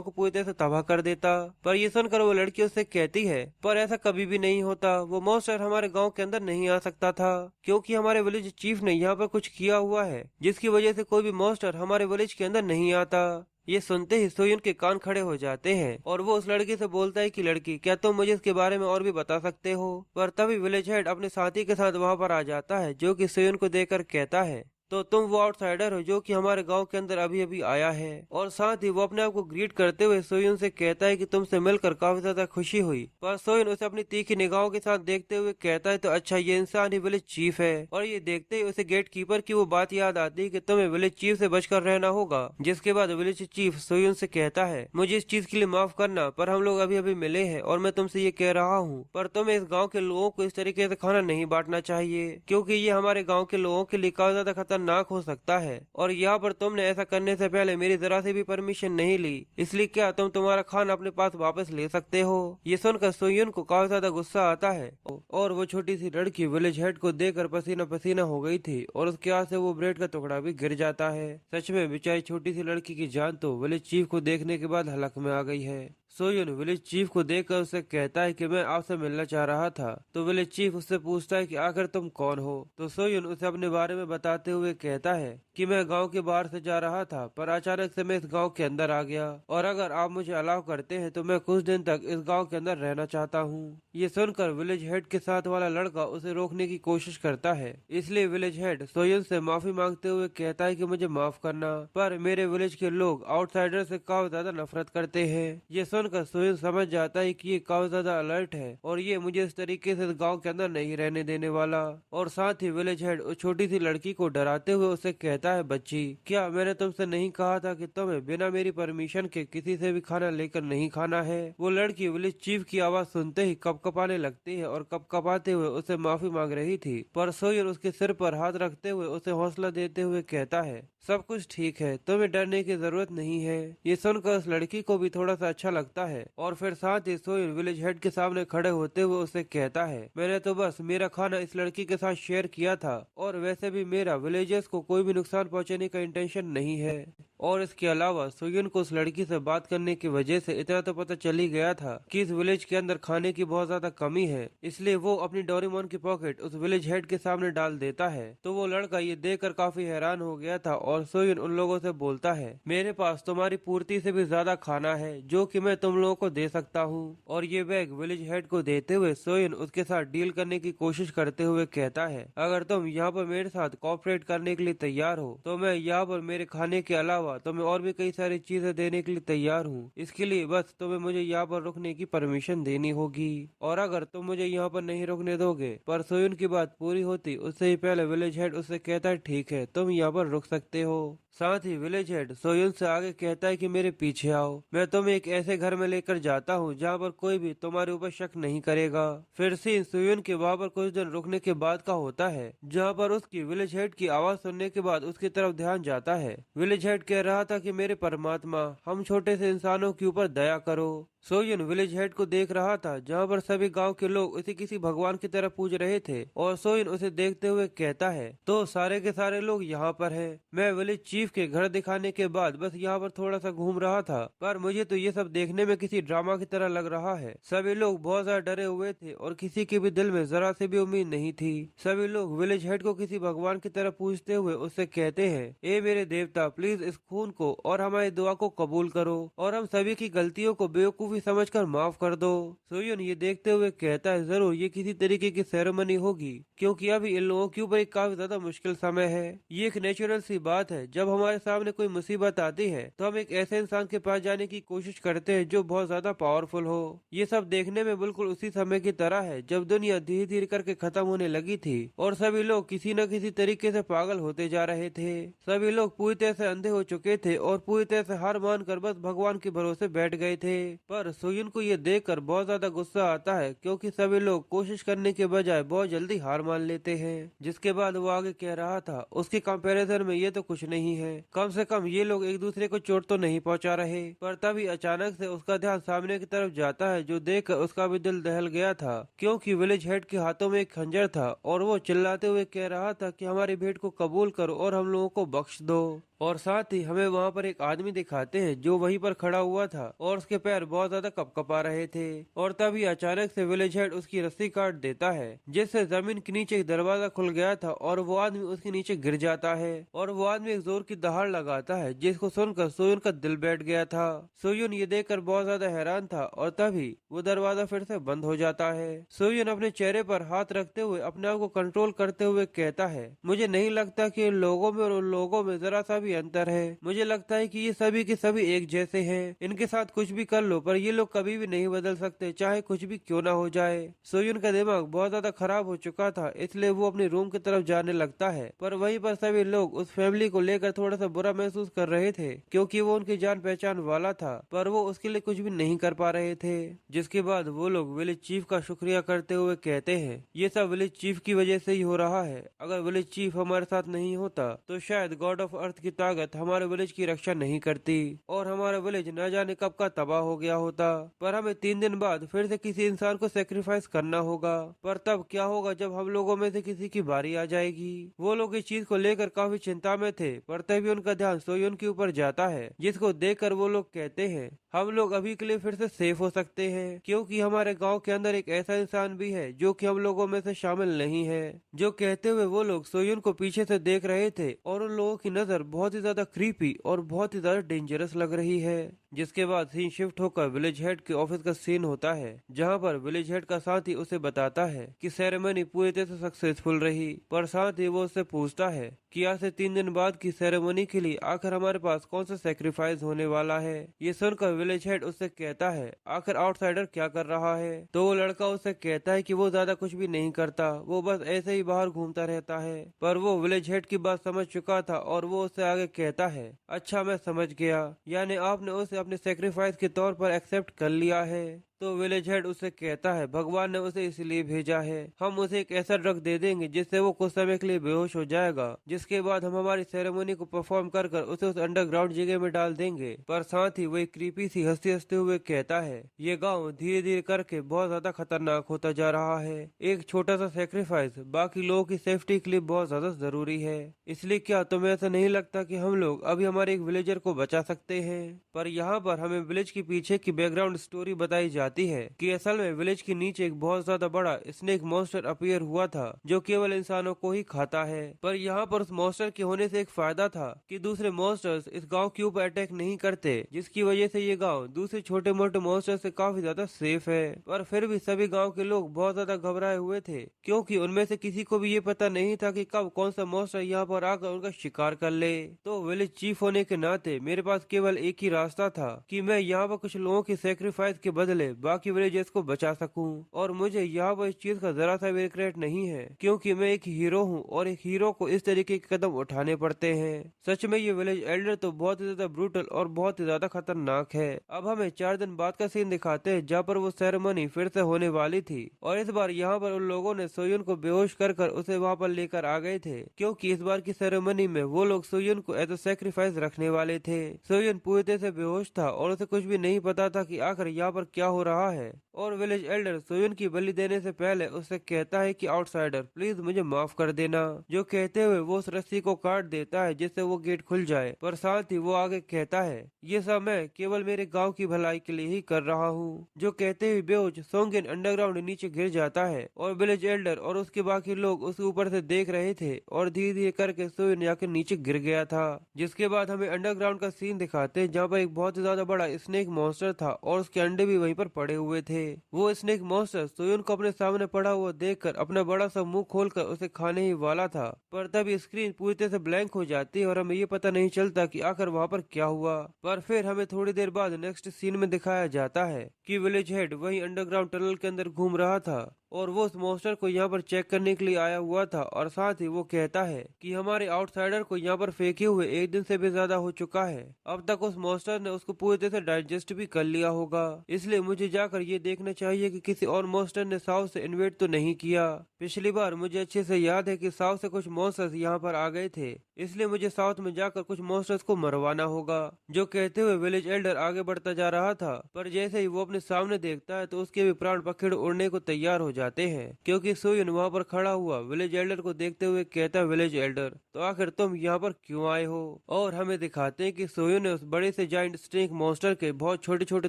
को पूरी तरह से तबाह कर देता। पर ये सुनकर वो लड़की उससे कहती है, पर ऐसा कभी भी नहीं होता, वो मॉन्स्टर हमारे गांव के अंदर नहीं आ सकता था क्योंकि हमारे विलेज चीफ ने यहाँ पर कुछ किया हुआ है जिसकी वजह से कोई भी मॉन्स्टर हमारे विलेज के अंदर नहीं आता। ये सुनते ही सोयुन के कान खड़े हो जाते हैं और वो उस लड़की से बोलता है कि लड़की, क्या तुम मुझे इसके बारे में और भी बता सकते हो? पर तभी विलेज हेड अपने साथी के साथ वहाँ पर आ जाता है, जो कि सोयुन को देखकर कहता है, तो तुम वो आउटसाइडर हो जो कि हमारे गांव के अंदर अभी अभी आया है। और साथ ही वो अपने आप को ग्रीट करते हुए सोयुन से कहता है कि तुमसे मिलकर काफी ज्यादा खुशी हुई। पर सोयुन उसे अपनी तीखी निगाहों के साथ देखते हुए कहता है, तो अच्छा ये इंसान ही विलेज चीफ है। और ये देखते ही उसे गेट कीपर की वो बात याद आती है कि तुम्हें विलेज चीफ से बचकर रहना होगा। जिसके बाद विलेज चीफ सोयुन से कहता है, मुझे इस चीज के लिए माफ करना, पर हम लोग अभी अभी मिले हैं और मैं तुमसे ये कह रहा हूँ, पर तुम्हें इस गाँव के लोगों को इस तरीके से खाना नहीं बांटना चाहिए क्योंकि ये हमारे गाँव के लोगों के लिए काफी ज्यादा खतरनाक हो सकता है और यहाँ पर तुमने ऐसा करने से पहले मेरी जरा से भी परमिशन नहीं ली, इसलिए क्या तुम तुम्हारा खाना अपने पास वापस ले सकते हो? ये सुनकर सोयुन को काफी ज्यादा गुस्सा आता है और वो छोटी सी लड़की विलेज हेड को देखकर पसीना पसीना हो गई थी और उसके हाथ से वो ब्रेड का टुकड़ा भी गिर जाता है। सच में बेचारी छोटी सी लड़की की जान तो विलेज चीफ को देखने के बाद हलक में आ गई है। सोयुन विलेज चीफ को देखकर उससे कहता है कि मैं आपसे मिलना चाह रहा था। तो विलेज चीफ उससे पूछता है कि आखिर तुम कौन हो? तो सोयुन उसे अपने बारे में बताते हुए कहता है कि मैं गांव के बाहर से जा रहा था, पर अचानक से मैं इस गांव के अंदर आ गया और अगर आप मुझे अलाउ करते हैं तो मैं कुछ दिन तक इस गांव के अंदर रहना चाहता हूँ। ये सुनकर विलेज हेड के साथ वाला लड़का उसे रोकने की कोशिश करता है, इसलिए विलेज हेड सोयुन से माफी मांगते हुए कहता है कि मुझे माफ करना, पर मेरे विलेज के लोग आउटसाइडर से काफी ज्यादा नफरत करते हैं। ये सुनकर सोयुन समझ जाता है कि ये काफी ज्यादा अलर्ट है और ये मुझे इस तरीके से गांव के अंदर नहीं रहने देने वाला। और साथ ही विलेज हेड उस छोटी सी लड़की को डराते हुए उसे कहता है, बच्ची, क्या मैंने तुमसे नहीं कहा था कि तुम्हें बिना मेरी परमिशन के किसी से भी खाना लेकर नहीं खाना है? वो लड़की विलेज चीफ की आवाज सुनते ही कपकपाने लगती है और कपकपाते हुए उसे माफी मांग रही थी, पर सोयुन उसके सिर पर हाथ रखते हुए उसे हौसला देते हुए कहता है, सब कुछ ठीक है, तुम्हें डरने की जरूरत नहीं है। ये सुनकर उस लड़की को भी थोड़ा सा अच्छा लगता है और फिर साथ ही सोयुन विलेज हेड के सामने खड़े होते हुए उसे कहता है, मैंने तो बस मेरा खाना इस लड़की के साथ शेयर किया था और वैसे भी मेरा विलेजर्स को कोई भी नुकसान पहुंचाने का इंटेंशन नहीं है। और इसके अलावा सोयुन को उस लड़की से बात करने की वजह से इतना तो पता चल ही गया था कि इस विलेज के अंदर खाने की बहुत ज्यादा कमी है, इसलिए वो अपनी डोरेमोन की पॉकेट उस विलेज हेड के सामने डाल देता है। तो वो लड़का ये देखकर काफी हैरान हो गया था और सोयुन उन लोगों से बोलता है, मेरे पास तुम्हारी पूर्ति से भी ज्यादा खाना है जो कि मैं तुम लोगों को दे सकता हूँ। और ये बैग विलेज हेड को देते हुए सोयुन उसके साथ डील करने की कोशिश करते हुए कहता है, अगर तुम यहाँ पर मेरे साथ कोऑपरेट करने के लिए तैयार हो तो मैं यहाँ पर मेरे खाने के अलावा तुम्हें और भी कई सारी चीजें देने के लिए तैयार हूँ। इसके लिए बस तुम्हें मुझे यहाँ पर रुकने की परमिशन देनी होगी। और अगर तुम मुझे यहाँ पर नहीं रुकने दोगे, पर सोयुन की बात पूरी होती उससे ही पहले विलेज हेड उससे कहता है, ठीक है तुम यहाँ पर रुक सकते हो। साथ ही विलेज हेड सोयुन से आगे कहता है कि मेरे पीछे आओ, मैं तुम्हें एक ऐसे घर में लेकर जाता हूँ जहाँ पर कोई भी तुम्हारे ऊपर शक नहीं करेगा। फिर सीन सोयुन के वहाँ पर कुछ दिन रुकने के बाद का होता है, जहाँ पर उसकी विलेज हेड की आवाज सुनने के बाद उसकी तरफ ध्यान जाता है। विलेज हेड कह रहा था कि मेरे परमात्मा, हम छोटे से इंसानों के ऊपर दया करो। सोयुन विलेज हेड को देख रहा था जहाँ पर सभी गांव के लोग उसे किसी भगवान की तरह पूज रहे थे और सोयुन उसे देखते हुए कहता है, तो सारे के सारे लोग यहाँ पर हैं। मैं विलेज चीफ के घर दिखाने के बाद बस यहाँ पर थोड़ा सा घूम रहा था, पर मुझे तो ये सब देखने में किसी ड्रामा की तरह लग रहा है। सभी लोग बहुत ज्यादा डरे हुए थे और किसी के भी दिल में जरा सी भी उम्मीद नहीं थी। सभी लोग विलेज हेड को किसी भगवान की तरह पूजते हुए उससे कहते हैं, ए मेरे देवता, प्लीज इस खून को और हमारी दुआ को कबूल करो और हम सभी की गलतियों को बेवकूफी समझकर माफ कर दो। सोयुन ये देखते हुए कहता है, जरूर ये किसी तरीके की सेरेमनी होगी, क्योंकि अभी इन लोगों के ऊपर एक काफी ज्यादा मुश्किल समय है। ये एक नेचुरल सी बात है, जब हमारे सामने कोई मुसीबत आती है तो हम एक ऐसे इंसान के पास जाने की कोशिश करते हैं जो बहुत ज्यादा पावरफुल हो। ये सब देखने में बिल्कुल उसी समय की तरह है जब दुनिया धीरे धीरे करके खत्म होने लगी थी और सभी लोग किसी न किसी तरीके से पागल होते जा रहे थे। सभी लोग पूरी तरह से अंधे हो चुके थे और पूरी तरह से हार मानकर बस भगवान के भरोसे बैठ गए थे। पर सोयुन को ये देखकर बहुत ज्यादा गुस्सा आता है, क्योंकि सभी लोग कोशिश करने के बजाय बहुत जल्दी हार मान लेते हैं। जिसके बाद वो आगे कह रहा था, उसके कंपैरिजन में ये तो कुछ नहीं है, कम से कम ये लोग एक दूसरे को चोट तो नहीं पहुंचा रहे। पर तभी अचानक से उसका ध्यान सामने की तरफ जाता है, जो देखकर उसका भी दिल दहल गया था, क्योंकि विलेज हेड के हाथों में एक खंजर था और वो चिल्लाते हुए कह रहा था कि हमारी भेंट को कबूल करो और हम लोगों को बख्श दो। और साथ ही हमें वहाँ पर एक आदमी दिखाते हैं जो वहीं पर खड़ा हुआ था और उसके पैर बहुत ज्यादा कपकपा रहे थे। और तभी अचानक से विलेज हेड उसकी रस्सी काट देता है, जिससे जमीन के नीचे एक दरवाजा खुल गया था और वो आदमी उसके नीचे गिर जाता है। और वो आदमी एक जोर की दहाड़ लगाता है, जिसको सुनकर सोयुन का दिल बैठ गया था। सोयुन ये देखकर बहुत ज्यादा हैरान था और तभी वो दरवाजा फिर से बंद हो जाता है। सोयुन अपने चेहरे पर हाथ रखते हुए अपने आप को कंट्रोल करते हुए कहता है, मुझे नहीं लगता कि इन लोगों में और उन लोगों में जरा सा भी अंतर है। मुझे लगता है कि ये सभी के सभी एक जैसे हैं। इनके साथ कुछ भी कर लो, पर ये लोग कभी भी नहीं बदल सकते, चाहे कुछ भी क्यों ना हो जाए। सोयुन का दिमाग बहुत ज्यादा खराब हो चुका था, इसलिए वो अपने रूम की तरफ जाने लगता है। पर वहीं पर सभी लोग उस फैमिली को लेकर थोड़ा सा बुरा महसूस कर रहे थे, क्योंकि वो उनकी जान पहचान वाला था, पर वो उसके लिए कुछ भी नहीं कर पा रहे थे। जिसके बाद वो लोग विलेज चीफ का शुक्रिया करते हुए कहते हैं, ये सब विलेज चीफ की वजह से ही हो रहा है। अगर विलेज चीफ हमारे साथ नहीं होता तो शायद गॉड ऑफ अर्थ की ताकत हमारे विलेज की रक्षा नहीं करती और हमारा विलेज न जाने कब का तबाह हो गया होता। पर हमें 3 दिन बाद फिर से किसी इंसान को सेक्रीफाइस करना होगा। पर तब क्या होगा जब हम लोगों में से किसी की बारी आ जाएगी। वो लोग इस चीज को लेकर काफी चिंता में थे, पर तभी उनका ध्यान सोयुन के ऊपर जाता है, जिसको देखकर वो लोग कहते हैं, हम लोग अभी के लिए फिर से सेफ हो सकते हैं, क्योंकि हमारे गांव के अंदर एक ऐसा इंसान भी है जो कि हम लोगों में से शामिल नहीं है। जो कहते हुए वो लोग सोयुन को पीछे से देख रहे थे और उन लोगों की नजर बहुत ही ज्यादा क्रीपी और बहुत ही ज्यादा डेंजरस लग रही है। जिसके बाद सीन शिफ्ट होकर विलेज हेड के ऑफिस का सीन होता है, जहाँ पर विलेज हेड का साथी उसे बताता है कि सेरेमनी पूरी तरह से सक्सेसफुल रही। पर साथ ही वो उससे पूछता है कि आज से 3 दिन बाद की सेरेमनी के लिए आखिर हमारे पास कौन सा सेक्रीफाइस होने वाला है। ये सुनकर विलेज हेड उससे कहता है, आखिर आउटसाइडर क्या कर रहा है। तो वो लड़का उससे कहता है कि वो ज्यादा कुछ भी नहीं करता, वो बस ऐसे ही बाहर घूमता रहता है। पर वो विलेज हेड की बात समझ चुका था और वो उससे आगे कहता है, अच्छा मैं समझ गया, यानी आपने उसे अपने सेक्रीफाइस के तौर पर एक्सेप्ट कर लिया है। तो विलेज हेड उसे कहता है भगवान ने उसे इसलिए भेजा है, हम उसे एक ऐसा ड्रग दे देंगे जिससे वो कुछ समय के लिए बेहोश हो जाएगा, जिसके बाद हम हमारी सेरेमनी को परफॉर्म कर उसे उस अंडरग्राउंड जगह में डाल देंगे। पर साथ ही वो एक क्रीपी सी हंसते हंसते हुए कहता है ये गाँव धीरे धीरे करके बहुत ज्यादा खतरनाक होता जा रहा है, एक छोटा सा सेक्रीफाइस बाकी लोगों की सेफ्टी के लिए बहुत ज्यादा जरूरी है, इसलिए क्या तुम्हें ऐसा नहीं लगता कि हम लोग अभी हमारे एक विलेजर को बचा सकते हैं। पर यहाँ पर हमें विलेज के पीछे की बैकग्राउंड स्टोरी बताई जाती है कि असल में विलेज के नीचे एक बहुत ज्यादा बड़ा स्नेक मॉन्स्टर अपीयर हुआ था जो केवल इंसानों को ही खाता है। पर यहाँ पर उस मॉन्स्टर के होने से एक फायदा था कि दूसरे मॉन्स्टर्स इस गांव के ऊपर अटैक नहीं करते, जिसकी वजह से ये गांव दूसरे छोटे मोटे मॉन्स्टर से काफी ज्यादा सेफ है। पर फिर भी सभी गांव के लोग बहुत ज्यादा घबराए हुए थे क्योंकि उनमें से किसी को भी ये पता नहीं था कि कब कौन सा मॉन्स्टर यहाँ पर आकर उनका शिकार कर ले। तो विलेज चीफ होने के नाते मेरे पास केवल एक ही रास्ता था कि मैं यहाँ पर कुछ लोगों की सेक्रीफाइस के बदले बाकी विलेजर्स को बचा सकूं, और मुझे यहाँ पर इस चीज का जरा सा भी रिग्रेट नहीं है क्योंकि मैं एक हीरो हूँ और एक हीरो को इस तरीके के कदम उठाने पड़ते हैं। सच में ये विलेज एल्डर तो बहुत ही ज्यादा ब्रूटल और बहुत ही ज्यादा खतरनाक है। अब हमें 4 दिन बाद का सीन दिखाते हैं जहाँ पर वो सेरेमनी फिर से होने वाली थी, और इस बार यहाँ पर उन लोगों ने सोयुन को बेहोश कर उसे वहाँ पर लेकर आ गए थे क्योंकि इस बार की सेरेमनी में वो लोग सोयुन को एज अ सेक्रीफाइस रखने वाले थे। सोयुन पूरी तरह से बेहोश था और उसे कुछ भी नहीं पता था कि आखिर यहाँ पर क्या हो रहा है, और विलेज एल्डर सोयुन की बलि देने से पहले उससे कहता है कि आउटसाइडर प्लीज मुझे माफ कर देना, जो कहते हुए वो उस रस्सी को काट देता है जिससे वो गेट खुल जाए। पर साथ ही वो आगे कहता है ये सब मैं केवल मेरे गांव की भलाई के लिए ही कर रहा हूँ, जो कहते हुए बेहोश सोंगेन अंडरग्राउंड नीचे गिर जाता है और विलेज एल्डर और उसके बाकी लोग उसके ऊपर से देख रहे थे और धीरे धीरे करके सोयुन जाकर नीचे गिर गया था। जिसके बाद हमें अंडरग्राउंड का सीन दिखाते हैं जहाँ पर एक बहुत ही ज्यादा बड़ा स्नेक मॉन्स्टर था और उसके अंडे भी वहीं पर पड़े हुए थे। वो स्नेक मॉन्स्टर सोयुन को अपने सामने पड़ा हुआ देखकर अपना बड़ा सा मुंह खोलकर उसे खाने ही वाला था, पर तभी स्क्रीन पूरी तरह से ब्लैंक हो जाती है और हमें ये पता नहीं चलता कि आखिर वहाँ पर क्या हुआ। पर फिर हमें थोड़ी देर बाद नेक्स्ट सीन में दिखाया जाता है कि विलेज हेड वही अंडरग्राउंड टनल के अंदर घूम रहा था और वो उस मॉन्स्टर को यहाँ पर चेक करने के लिए आया हुआ था, और साथ ही वो कहता है कि हमारे आउटसाइडर को यहाँ पर फेंके हुए 1 दिन से भी ज्यादा हो चुका है, अब तक उस मॉन्स्टर ने उसको पूरी तरह से डाइजेस्ट भी कर लिया होगा, इसलिए मुझे जाकर ये देखना चाहिए कि किसी और मॉन्स्टर ने साउथ से इन्वेड तो नहीं किया। पिछली बार मुझे अच्छे से याद है कि साउथ से कुछ मॉन्स्टर्स यहाँ पर आ गए थे, इसलिए मुझे साउथ में जाकर कुछ मॉन्स्टर्स को मरवाना होगा, जो कहते हुए विलेज एल्डर आगे बढ़ता जा रहा था। पर जैसे ही वो अपने सामने देखता है तो उसके भी प्राण पखेड़ उड़ने को तैयार हो जाते हैं क्योंकि सोयुन वहाँ पर खड़ा हुआ विलेज एल्डर को देखते हुए कहता है विलेज एल्डर तो आखिर तुम यहाँ पर क्यों आए हो। और हमें दिखाते हैं कि सोयुन ने उस बड़े से जाइंट स्नेक मॉन्स्टर के बहुत छोटे छोटे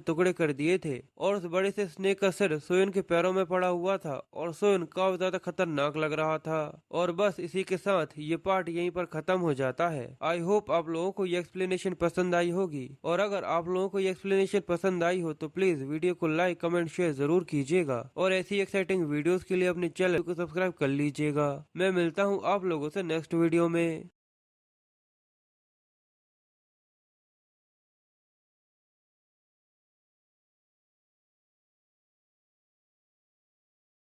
टुकड़े कर दिए थे और उस बड़े से स्नेक का सिर सोयुन के पैरों में पड़ा हुआ था और सोयुन काफी ज्यादा खतरनाक लग रहा था। और बस इसी के साथ ये पार्ट यहीं पर खत्म हो जाता है। आई होप आप लोगों को ये एक्सप्लेनेशन पसंद आई होगी, और अगर आप लोगों को ये एक्सप्लेनेशन पसंद आई हो तो प्लीज वीडियो को लाइक कमेंट शेयर जरूर कीजिएगा और ऐसी एक्साइटिंग वीडियोस के लिए अपने चैनल को सब्सक्राइब कर लीजिएगा। मैं मिलता हूँ आप लोगों से नेक्स्ट वीडियो में।